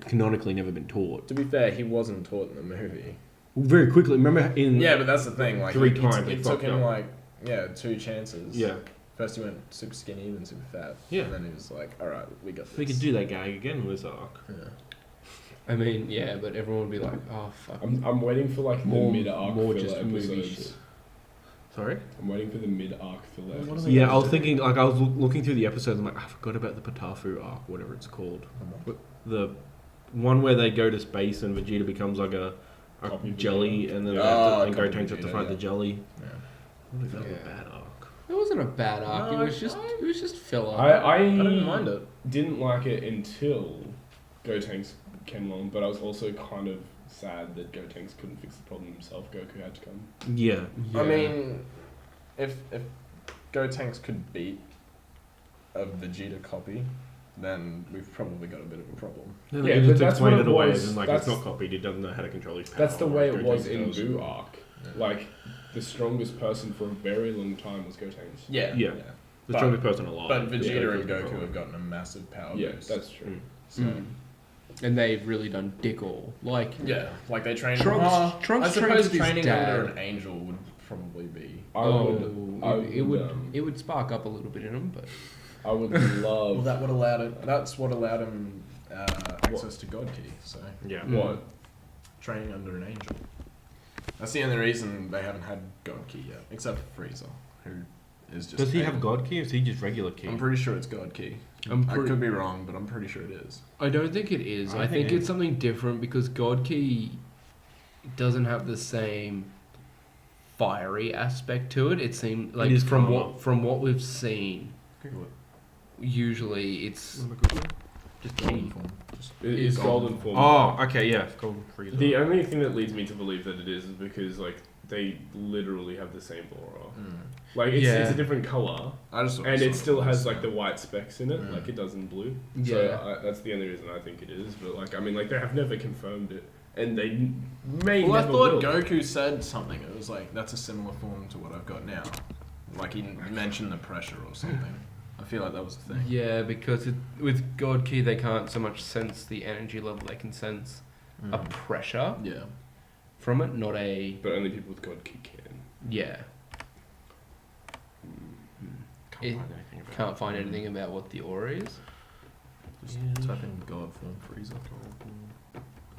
[SPEAKER 4] canonically never been taught.
[SPEAKER 2] To be fair, he wasn't taught in the movie.
[SPEAKER 4] Very quickly, remember in
[SPEAKER 2] Yeah, but that's the thing. Like
[SPEAKER 4] 3
[SPEAKER 2] he-
[SPEAKER 4] times
[SPEAKER 2] it
[SPEAKER 4] he
[SPEAKER 2] took
[SPEAKER 4] fucked
[SPEAKER 2] him
[SPEAKER 4] up.
[SPEAKER 2] 2 chances.
[SPEAKER 4] Yeah,
[SPEAKER 2] First he went super skinny, then super fat.
[SPEAKER 4] Yeah.
[SPEAKER 2] And then he was like, all right, we got this.
[SPEAKER 4] we could do that gag again with this arc.
[SPEAKER 2] Yeah.
[SPEAKER 1] I mean, yeah, but everyone would be like, oh fuck.
[SPEAKER 3] I'm waiting for like the mid-arc
[SPEAKER 1] more
[SPEAKER 3] filler
[SPEAKER 1] just movie
[SPEAKER 3] episodes.
[SPEAKER 1] shit. Sorry?
[SPEAKER 3] I'm waiting for the mid-arc filler episodes.
[SPEAKER 4] Yeah, I was thinking, like, I was looking through the episodes, I'm like, I forgot about the Patafu arc, whatever it's called. The one where they go to space and Vegeta becomes like a jelly, and then and Gotenks have to fight the jelly.
[SPEAKER 2] Yeah.
[SPEAKER 4] I don't know if that was a bad arc.
[SPEAKER 1] It wasn't a bad arc.
[SPEAKER 2] No,
[SPEAKER 1] it was just filler.
[SPEAKER 3] I
[SPEAKER 2] didn't mind it.
[SPEAKER 3] Didn't like it until Gotenks came along, but I was also kind of sad that Gotenks couldn't fix the problem himself. Goku had to come.
[SPEAKER 4] Yeah.
[SPEAKER 2] I mean, if Gotenks could beat a Vegeta copy, then we've probably got a bit of a problem.
[SPEAKER 4] Yeah,
[SPEAKER 3] Yeah,
[SPEAKER 4] they
[SPEAKER 3] but
[SPEAKER 4] just
[SPEAKER 3] that's
[SPEAKER 4] explain
[SPEAKER 3] what
[SPEAKER 4] it
[SPEAKER 3] it
[SPEAKER 4] away,
[SPEAKER 3] was.
[SPEAKER 4] and like
[SPEAKER 3] That's-
[SPEAKER 4] it's not copied. He doesn't know how to control his power.
[SPEAKER 3] That's the way it
[SPEAKER 4] whereas
[SPEAKER 3] was
[SPEAKER 4] Gotenks
[SPEAKER 3] in
[SPEAKER 4] does.
[SPEAKER 3] Buu arc.
[SPEAKER 2] Yeah.
[SPEAKER 3] Like, the strongest person for a very long time was Gotenks.
[SPEAKER 2] Yeah.
[SPEAKER 4] Yeah. The strongest person alive.
[SPEAKER 2] But Vegeta and
[SPEAKER 3] Yeah,
[SPEAKER 2] Goku have gotten a massive power
[SPEAKER 3] Yeah,
[SPEAKER 2] boost.
[SPEAKER 3] that's true.
[SPEAKER 2] So,
[SPEAKER 1] And they've really done dick all. Like,
[SPEAKER 2] yeah, like they train.
[SPEAKER 1] Trunks
[SPEAKER 2] I
[SPEAKER 1] trains
[SPEAKER 2] suppose
[SPEAKER 1] with his
[SPEAKER 2] training
[SPEAKER 1] dad.
[SPEAKER 2] under an angel would probably be.
[SPEAKER 1] It would spark up a little bit in them, but
[SPEAKER 3] I would
[SPEAKER 2] Well,
[SPEAKER 3] love.
[SPEAKER 2] that would allow it. That's what allowed him access to God Key. So
[SPEAKER 4] Yeah.
[SPEAKER 3] What?
[SPEAKER 2] training under an angel. That's the only reason they haven't had God Key yet, except for Frieza, who is just.
[SPEAKER 4] Does he have
[SPEAKER 2] able.
[SPEAKER 4] God Key or is he just regular Key?
[SPEAKER 2] I'm pretty sure it's God Key. I could be wrong, but I'm pretty sure it is.
[SPEAKER 1] I don't think it is.
[SPEAKER 4] I
[SPEAKER 1] I
[SPEAKER 4] think
[SPEAKER 1] think it's something different because God Key doesn't have the same fiery aspect to it. It seems like
[SPEAKER 4] is
[SPEAKER 1] from
[SPEAKER 4] calmer.
[SPEAKER 1] what we've seen, usually it's
[SPEAKER 4] Just
[SPEAKER 2] Golden
[SPEAKER 4] Key.
[SPEAKER 2] form. Just
[SPEAKER 3] It's golden form.
[SPEAKER 4] Oh, okay, yeah. Golden Frieza.
[SPEAKER 3] The only thing that leads me to believe that it is because, like, they literally have the same aura. Like, it's
[SPEAKER 1] Yeah.
[SPEAKER 3] a different color,
[SPEAKER 2] I just
[SPEAKER 3] and it still has, like, the white specks in it,
[SPEAKER 2] Mm.
[SPEAKER 3] like it does in blue.
[SPEAKER 1] Yeah.
[SPEAKER 3] So that's the only reason I think it is. But, like, I mean, like, they have never confirmed it, and they may
[SPEAKER 2] Well, I
[SPEAKER 3] never
[SPEAKER 2] thought
[SPEAKER 3] will.
[SPEAKER 2] Goku said something. It was like, that's a similar form to what I've got now. Like he mentioned the pressure or something. I feel like that was the thing.
[SPEAKER 1] Yeah, because with God Key they can't so much sense the energy level; they can sense a pressure
[SPEAKER 2] Yeah.
[SPEAKER 1] from it, not a
[SPEAKER 3] But only people with God Key can.
[SPEAKER 1] yeah.
[SPEAKER 4] Can't find anything about
[SPEAKER 1] Can't find anything about what the aura is.
[SPEAKER 2] Just type in God form Frieza.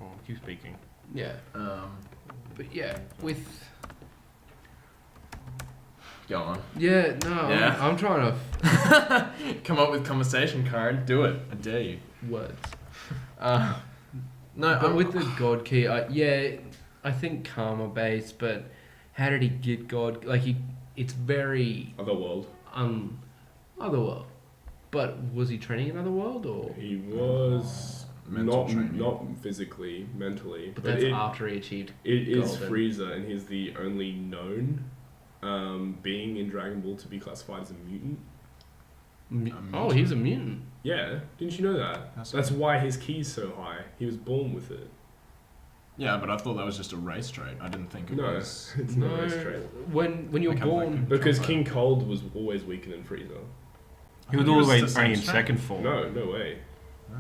[SPEAKER 4] Oh, keep speaking.
[SPEAKER 1] Yeah, but yeah, with
[SPEAKER 2] Go on.
[SPEAKER 1] yeah, no,
[SPEAKER 2] Yeah.
[SPEAKER 1] I'm trying to
[SPEAKER 2] Come up with conversation, Kyron. Do it. I dare you.
[SPEAKER 1] words.
[SPEAKER 2] No,
[SPEAKER 1] But with the God Key, I think karma based. But how did he get God? Like it's very
[SPEAKER 3] Otherworld.
[SPEAKER 1] otherworld. But was he training in Otherworld or?
[SPEAKER 3] He was
[SPEAKER 2] Mental training.
[SPEAKER 3] not physically, mentally.
[SPEAKER 1] But that's
[SPEAKER 3] it,
[SPEAKER 1] after he achieved.
[SPEAKER 3] it is
[SPEAKER 1] Golden.
[SPEAKER 3] Frieza, and he's the only known being in Dragon Ball to be classified as a mutant.
[SPEAKER 1] Oh, he's a mutant.
[SPEAKER 3] Yeah, didn't you know that? That's why his key's so high. He was born with it.
[SPEAKER 2] Yeah, but I thought that was just a race trait. I didn't think it
[SPEAKER 3] No,
[SPEAKER 2] was.
[SPEAKER 3] it's
[SPEAKER 1] No,
[SPEAKER 3] not a race trait.
[SPEAKER 1] when you're
[SPEAKER 2] Like, I'm
[SPEAKER 1] born.
[SPEAKER 2] like-
[SPEAKER 3] Because
[SPEAKER 2] Trump.
[SPEAKER 3] King Cold was always weaker than Frieza.
[SPEAKER 4] He was
[SPEAKER 2] He was
[SPEAKER 4] always
[SPEAKER 2] the same
[SPEAKER 4] only in
[SPEAKER 2] strength.
[SPEAKER 4] second form.
[SPEAKER 3] No way.
[SPEAKER 2] Oh.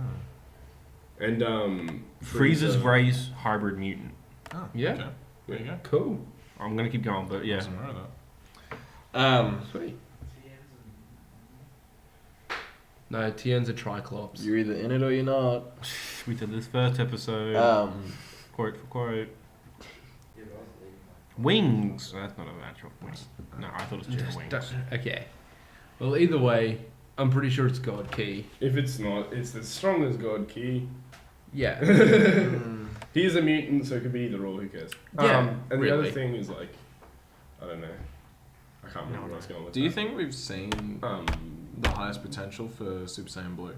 [SPEAKER 3] And
[SPEAKER 4] Frieza's
[SPEAKER 3] Frieza-
[SPEAKER 4] race hybrid mutant.
[SPEAKER 2] Oh,
[SPEAKER 1] Yeah.
[SPEAKER 2] Okay. There you go.
[SPEAKER 1] Cool.
[SPEAKER 4] I'm gonna keep going, but yeah.
[SPEAKER 2] Wasn't aware of that.
[SPEAKER 1] Sweet. No, Tien's a Triclops.
[SPEAKER 5] You're either in it or you're not.
[SPEAKER 4] We did this first episode. Quote for quote. Wings. That's not an actual wing. No, I thought it was chicken wings.
[SPEAKER 1] Okay. Well, either way, I'm pretty sure it's God Key.
[SPEAKER 3] If it's not, it's as strong as God Key.
[SPEAKER 1] Yeah.
[SPEAKER 3] He's a mutant, so it could be either or. Who cares?
[SPEAKER 1] Yeah,
[SPEAKER 3] and the
[SPEAKER 1] really.
[SPEAKER 3] other thing is like, I don't know. I can't remember where I was going with
[SPEAKER 2] Do you
[SPEAKER 3] that.
[SPEAKER 2] think we've seen the highest potential for Super Saiyan Blue?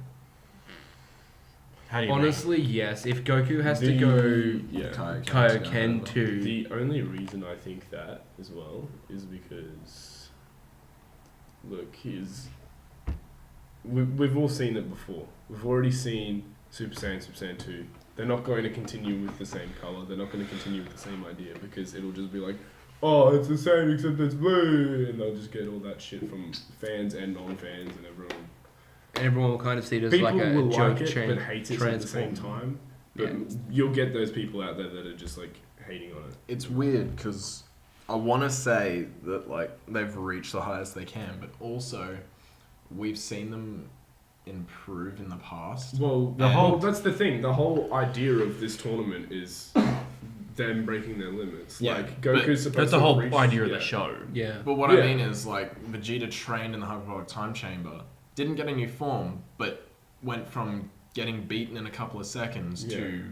[SPEAKER 4] How do you
[SPEAKER 1] Honestly, yes. If Goku has to
[SPEAKER 3] The-
[SPEAKER 1] go
[SPEAKER 3] Yeah.
[SPEAKER 1] Kaioken to...
[SPEAKER 3] The only reason I think that as well is because, look, we've all seen it before. We've already seen Super Saiyan 2. They're not going to continue with the same color. They're not going to continue with the same idea because it'll just be like, oh, it's the same except it's blue, and they'll just get all that shit from fans and non-fans and everyone.
[SPEAKER 1] Everyone will kind of see it as
[SPEAKER 3] People
[SPEAKER 1] like a
[SPEAKER 3] will
[SPEAKER 1] joke
[SPEAKER 3] like it, but hate it at the same
[SPEAKER 1] transform.
[SPEAKER 3] time. But
[SPEAKER 1] Yeah.
[SPEAKER 3] you'll get those people out there that are just like hating on it.
[SPEAKER 2] It's weird because I want to say that like they've reached the highest they can, but also we've seen them improved in the past.
[SPEAKER 3] Well, that's the thing. The whole idea of this tournament is them breaking their limits.
[SPEAKER 2] Yeah,
[SPEAKER 3] Like Goku's supposed
[SPEAKER 4] That's
[SPEAKER 3] to
[SPEAKER 4] the whole
[SPEAKER 3] reach,
[SPEAKER 4] idea of the show.
[SPEAKER 1] Yeah.
[SPEAKER 2] But what
[SPEAKER 3] Yeah.
[SPEAKER 2] I mean is, like, Vegeta trained in the hyperbolic time chamber, didn't get a new form, but went from getting beaten in a couple of seconds to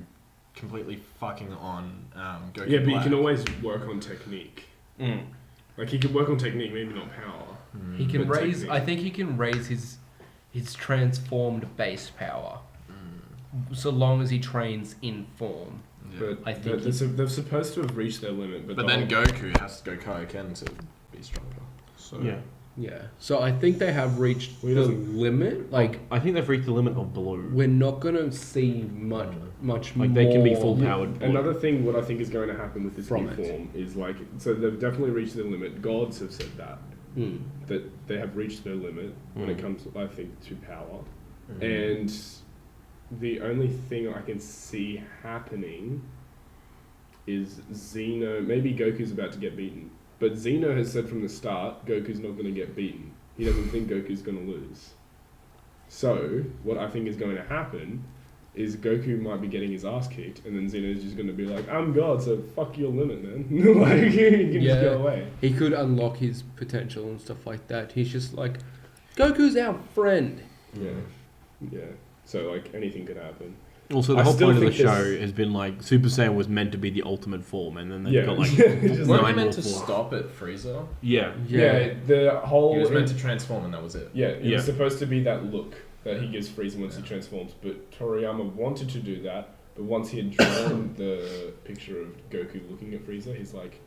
[SPEAKER 2] completely fucking on Goku.
[SPEAKER 3] Yeah, but you
[SPEAKER 2] Black.
[SPEAKER 3] can always work on technique. Like he can work on technique, maybe not power.
[SPEAKER 1] He can
[SPEAKER 3] But
[SPEAKER 1] raise.
[SPEAKER 3] technique.
[SPEAKER 1] I think he can raise his transformed base power, so long as he trains in form.
[SPEAKER 2] Yeah.
[SPEAKER 3] But
[SPEAKER 1] I think
[SPEAKER 3] they're supposed to have reached their limit. But
[SPEAKER 2] But then Goku has to go Kaioken to be stronger. So
[SPEAKER 1] Yeah. So I think they have reached
[SPEAKER 3] Well, he
[SPEAKER 1] the
[SPEAKER 3] doesn't-
[SPEAKER 1] limit. Like
[SPEAKER 4] I think they've reached the limit of blue.
[SPEAKER 1] we're not gonna see much
[SPEAKER 4] Like they can be
[SPEAKER 1] more.
[SPEAKER 4] full powered blue.
[SPEAKER 3] Another thing, what I think is going to happen with this
[SPEAKER 1] From
[SPEAKER 3] new
[SPEAKER 1] it.
[SPEAKER 3] form is like, so they've definitely reached their limit. Gods have said that
[SPEAKER 1] Hmm.
[SPEAKER 3] that they have reached their limit when it comes, I think, to power.
[SPEAKER 2] Mm-hmm.
[SPEAKER 3] And the only thing I can see happening is Xeno. Maybe Goku's about to get beaten, but Xeno has said from the start Goku's not going to get beaten. He doesn't think Goku's going to lose. So what I think is going to happen is Goku might be getting his ass kicked, and then Xeno's just going to be like, "I'm God, so fuck your limit, man." Like you can just go away.
[SPEAKER 1] He could unlock his potential and stuff like that. He's just like, Goku's our friend.
[SPEAKER 3] Yeah, yeah. So like anything could happen.
[SPEAKER 4] Also, the
[SPEAKER 3] I
[SPEAKER 4] whole
[SPEAKER 3] still
[SPEAKER 4] point of the
[SPEAKER 3] think
[SPEAKER 4] show
[SPEAKER 3] this-
[SPEAKER 4] has been like Super Saiyan was meant to be the ultimate form, and then they've
[SPEAKER 3] Yeah.
[SPEAKER 4] got like
[SPEAKER 3] Just
[SPEAKER 2] Weren't
[SPEAKER 4] nine
[SPEAKER 2] they meant
[SPEAKER 4] more
[SPEAKER 2] to
[SPEAKER 4] forms.
[SPEAKER 2] stop at Frieza?
[SPEAKER 4] Yeah,
[SPEAKER 3] Yeah, the whole
[SPEAKER 2] He was meant to transform and that was it.
[SPEAKER 3] Yeah, it
[SPEAKER 4] Yeah.
[SPEAKER 3] was supposed to be that look that he gives Frieza once he transforms, but Toriyama wanted to do that, but once he had drawn the picture of Goku looking at Frieza, he's like,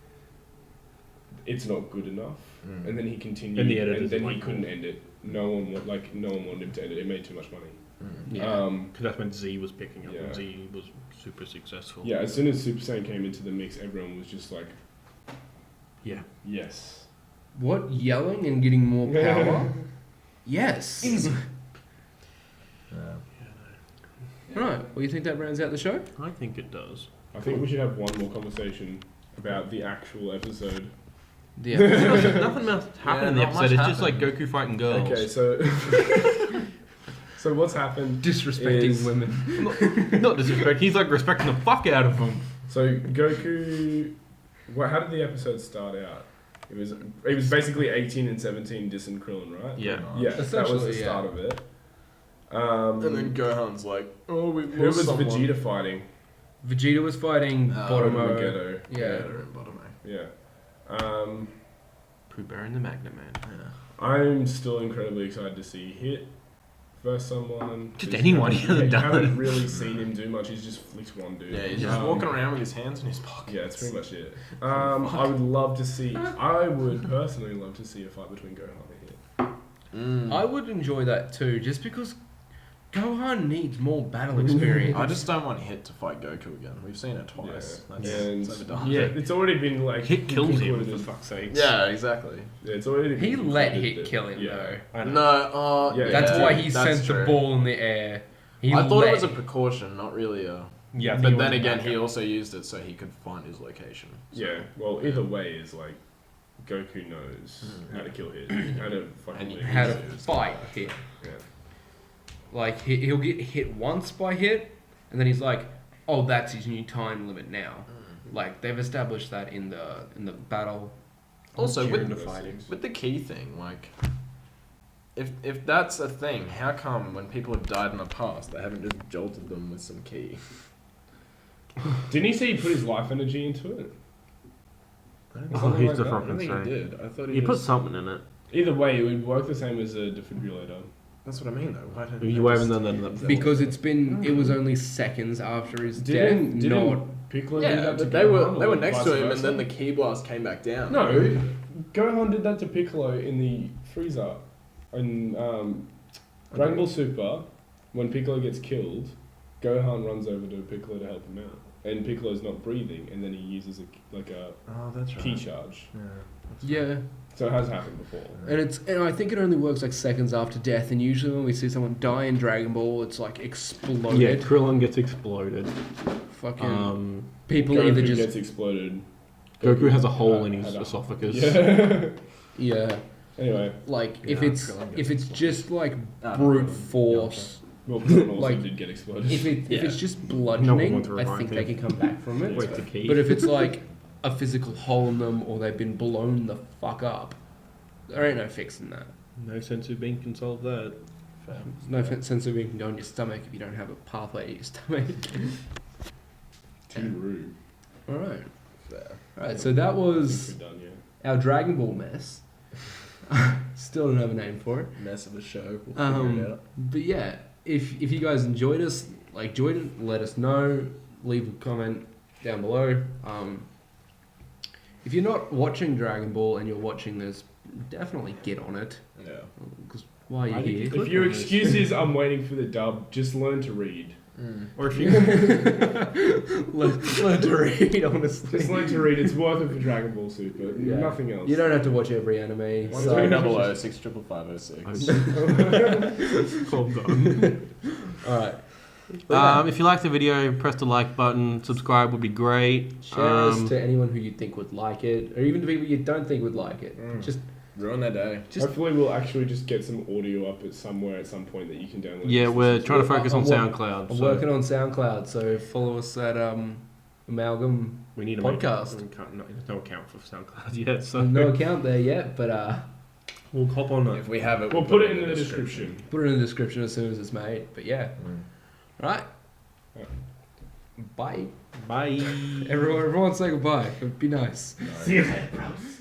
[SPEAKER 3] it's not good enough.
[SPEAKER 2] Mm.
[SPEAKER 3] And then he continued,
[SPEAKER 4] And the editors
[SPEAKER 3] and then
[SPEAKER 4] were
[SPEAKER 3] he
[SPEAKER 4] like,
[SPEAKER 3] couldn't end it. No one wanted him to end it. It made too much money.
[SPEAKER 2] Mm.
[SPEAKER 1] Yeah.
[SPEAKER 4] because that's when Z was picking up,
[SPEAKER 3] Yeah.
[SPEAKER 4] and Z was super successful.
[SPEAKER 3] Yeah, as soon as Super Saiyan came into the mix, everyone was just like,
[SPEAKER 4] Yeah.
[SPEAKER 3] yes.
[SPEAKER 1] What, yelling and getting more power? Yes.
[SPEAKER 2] Yeah.
[SPEAKER 1] Right. Well, you think that rounds out the show?
[SPEAKER 4] I think it does.
[SPEAKER 3] I think we should have one more conversation about the actual episode.
[SPEAKER 1] Yeah.
[SPEAKER 4] Nothing else happened in the
[SPEAKER 2] not
[SPEAKER 4] episode.
[SPEAKER 2] much
[SPEAKER 4] It's just like
[SPEAKER 2] happened.
[SPEAKER 4] Goku fighting girls.
[SPEAKER 3] Okay, so so what's happened?
[SPEAKER 1] Disrespecting
[SPEAKER 3] is-
[SPEAKER 1] women.
[SPEAKER 4] Not disrespect. He's like respecting the fuck out of them.
[SPEAKER 3] So Goku, how did the episode start out? It was basically 18 and 17 dissing Krillin, right?
[SPEAKER 4] Yeah.
[SPEAKER 3] Yeah, that was the
[SPEAKER 1] Essentially,
[SPEAKER 3] start of it.
[SPEAKER 2] And then Gohan's like, oh, we've
[SPEAKER 3] Who
[SPEAKER 2] lost
[SPEAKER 3] was
[SPEAKER 2] someone.
[SPEAKER 3] Vegeta fighting?
[SPEAKER 1] Vegeta was fighting Bottomo.
[SPEAKER 3] Geto.
[SPEAKER 1] Yeah.
[SPEAKER 2] They're in bottom A.
[SPEAKER 3] Yeah.
[SPEAKER 4] Pooh Bear and the Magna Man.
[SPEAKER 2] Yeah.
[SPEAKER 3] I'm still incredibly excited to see Hit versus someone.
[SPEAKER 4] Just
[SPEAKER 3] Because
[SPEAKER 4] anyone he hasn't
[SPEAKER 3] you haven't
[SPEAKER 4] done.
[SPEAKER 3] really seen him do much. He's just flicked one dude.
[SPEAKER 2] Yeah, he's just
[SPEAKER 3] Um,
[SPEAKER 2] walking around with his hands in his pockets.
[SPEAKER 3] Yeah, that's pretty much it. I would love to see. I would personally love to see a fight between Gohan and Hit.
[SPEAKER 1] I would enjoy that too, just because Gohan needs more battle experience.
[SPEAKER 2] I just don't want Hit to fight Goku again. We've seen it twice.
[SPEAKER 3] Yeah.
[SPEAKER 2] That's
[SPEAKER 3] And
[SPEAKER 2] it's overdone.
[SPEAKER 4] Yeah.
[SPEAKER 3] It's already been like
[SPEAKER 4] Hit kills him,
[SPEAKER 3] concluded
[SPEAKER 4] for
[SPEAKER 3] as-
[SPEAKER 4] fuck's sake.
[SPEAKER 2] Yeah, exactly.
[SPEAKER 3] Yeah, it's already.
[SPEAKER 1] He
[SPEAKER 3] been
[SPEAKER 1] let
[SPEAKER 3] concluded
[SPEAKER 1] Hit
[SPEAKER 3] that-
[SPEAKER 1] kill him
[SPEAKER 3] yeah.
[SPEAKER 1] though.
[SPEAKER 4] I know.
[SPEAKER 2] No,
[SPEAKER 3] Yeah,
[SPEAKER 1] That's
[SPEAKER 3] yeah,
[SPEAKER 1] why he
[SPEAKER 2] that's
[SPEAKER 1] sent
[SPEAKER 2] true.
[SPEAKER 1] the ball in the air. He
[SPEAKER 2] I thought it was a
[SPEAKER 1] let-
[SPEAKER 2] precaution, not really a.
[SPEAKER 4] Yeah, I think
[SPEAKER 2] But
[SPEAKER 4] it was
[SPEAKER 2] then
[SPEAKER 4] a
[SPEAKER 2] again,
[SPEAKER 4] backup.
[SPEAKER 2] he also used it so he could find his location. So.
[SPEAKER 3] Yeah. Well, either way is like Goku knows how to kill Hit, how to fucking
[SPEAKER 2] And he-
[SPEAKER 3] live.
[SPEAKER 1] how to
[SPEAKER 2] Yeah.
[SPEAKER 1] fight Hit.
[SPEAKER 3] Yeah.
[SPEAKER 1] Like he'll get hit once by Hit, and then he's like, "Oh, that's his new time limit now." Like they've established that in the battle.
[SPEAKER 2] Also,
[SPEAKER 1] during
[SPEAKER 2] with
[SPEAKER 1] the fighting.
[SPEAKER 2] With the key thing, like, if that's a thing, how come when people have died in the past, they haven't just jolted them with some key?
[SPEAKER 3] Didn't he say he put his life energy into it?
[SPEAKER 4] Oh, he's the
[SPEAKER 3] that?
[SPEAKER 2] I
[SPEAKER 4] fucking
[SPEAKER 2] don't think
[SPEAKER 4] same.
[SPEAKER 2] he did. I thought he
[SPEAKER 4] You put
[SPEAKER 2] just...
[SPEAKER 4] something in it.
[SPEAKER 3] Either way, it would work the same as a defibrillator.
[SPEAKER 2] That's what I mean, though. Why don't
[SPEAKER 4] You
[SPEAKER 2] they
[SPEAKER 4] haven't
[SPEAKER 2] just-
[SPEAKER 4] done that
[SPEAKER 1] Because it was only seconds after his
[SPEAKER 3] Didn't
[SPEAKER 1] death. Not
[SPEAKER 3] Piccolo do
[SPEAKER 2] Yeah,
[SPEAKER 3] that to
[SPEAKER 2] but they
[SPEAKER 3] Gohan,
[SPEAKER 2] were
[SPEAKER 3] or
[SPEAKER 2] next
[SPEAKER 3] vice
[SPEAKER 2] to him, and
[SPEAKER 3] versa?
[SPEAKER 2] then the key blast came back down.
[SPEAKER 3] No, Gohan did that to Piccolo in the Frieza. In Dragon Ball Super, when Piccolo gets killed, Gohan runs over to Piccolo to help him out. And Piccolo's not breathing, and then he uses a
[SPEAKER 2] Oh, that's right.
[SPEAKER 3] key charge.
[SPEAKER 1] yeah.
[SPEAKER 3] So it has happened before.
[SPEAKER 1] And I think it only works like seconds after death. And usually when we see someone die in Dragon Ball, it's like exploded.
[SPEAKER 4] Yeah, Krillin gets exploded.
[SPEAKER 1] Fucking people
[SPEAKER 3] Goku
[SPEAKER 1] either just
[SPEAKER 3] gets exploded.
[SPEAKER 4] Goku has a hole in his
[SPEAKER 3] had a-
[SPEAKER 4] esophagus.
[SPEAKER 3] Yeah.
[SPEAKER 1] yeah.
[SPEAKER 3] Anyway,
[SPEAKER 1] Like
[SPEAKER 5] Yeah,
[SPEAKER 1] if it's just like
[SPEAKER 5] Ah,
[SPEAKER 1] brute
[SPEAKER 5] no.
[SPEAKER 1] force,
[SPEAKER 3] well, Kyle also
[SPEAKER 1] Like,
[SPEAKER 3] did get exploded.
[SPEAKER 1] if it's just
[SPEAKER 4] No one
[SPEAKER 1] bludgeoning,
[SPEAKER 4] wants to
[SPEAKER 1] I
[SPEAKER 4] revive
[SPEAKER 1] think
[SPEAKER 4] him.
[SPEAKER 1] they can come back from it.
[SPEAKER 4] Wait, the key.
[SPEAKER 1] But if it's like a physical hole in them or they've been blown the fuck up, there ain't no fixing that.
[SPEAKER 4] No sense of being can solve that.
[SPEAKER 1] There's no sense of you can go in your stomach if you don't have a pathway to your stomach.
[SPEAKER 3] Too rude.
[SPEAKER 1] All right.
[SPEAKER 5] Fair.
[SPEAKER 1] All right. So that
[SPEAKER 3] I think
[SPEAKER 1] was
[SPEAKER 3] we're done, yeah.
[SPEAKER 1] our Dragon Ball mess. Still don't have a name for it.
[SPEAKER 5] Mess of a show. We'll figure it out.
[SPEAKER 1] But yeah, if you guys enjoyed us, enjoyed it, let us know. Leave a comment down below. If you're not watching Dragon Ball and you're watching this, definitely get on it.
[SPEAKER 5] Yeah.
[SPEAKER 1] Because why are you
[SPEAKER 4] I think
[SPEAKER 1] here?
[SPEAKER 3] If your excuse is I'm waiting for the dub, just learn to read.
[SPEAKER 4] Or if you
[SPEAKER 1] learn to read, honestly.
[SPEAKER 3] Just learn to read. It's worth it for Dragon Ball Super.
[SPEAKER 1] Yeah.
[SPEAKER 3] Nothing else.
[SPEAKER 1] You don't have to watch every anime.
[SPEAKER 5] 1-300-65506.
[SPEAKER 4] calm down.
[SPEAKER 1] All right.
[SPEAKER 4] If you like the video, press the like button. Subscribe would be great.
[SPEAKER 1] Share us to anyone who you think would like it, or even to people you don't think would like it. Just
[SPEAKER 5] Ruin their day.
[SPEAKER 3] Hopefully, we'll actually just get some audio up at somewhere at some point that you can download.
[SPEAKER 4] Yeah, we're trying to
[SPEAKER 1] Well,
[SPEAKER 4] focus on
[SPEAKER 1] I'm
[SPEAKER 4] SoundCloud.
[SPEAKER 1] I'm
[SPEAKER 4] so
[SPEAKER 1] working on SoundCloud, so follow us at Amalgam.
[SPEAKER 4] we need a
[SPEAKER 1] podcast.
[SPEAKER 4] There's no account for SoundCloud yet, so
[SPEAKER 1] No account there yet, but
[SPEAKER 4] we'll hop on
[SPEAKER 5] If we have it,
[SPEAKER 3] We'll put it in the description.
[SPEAKER 1] put it in the description as soon as it's made. But yeah, right. Bye.
[SPEAKER 4] Bye.
[SPEAKER 1] Everyone say goodbye. It'd be nice.
[SPEAKER 3] See you later, bros.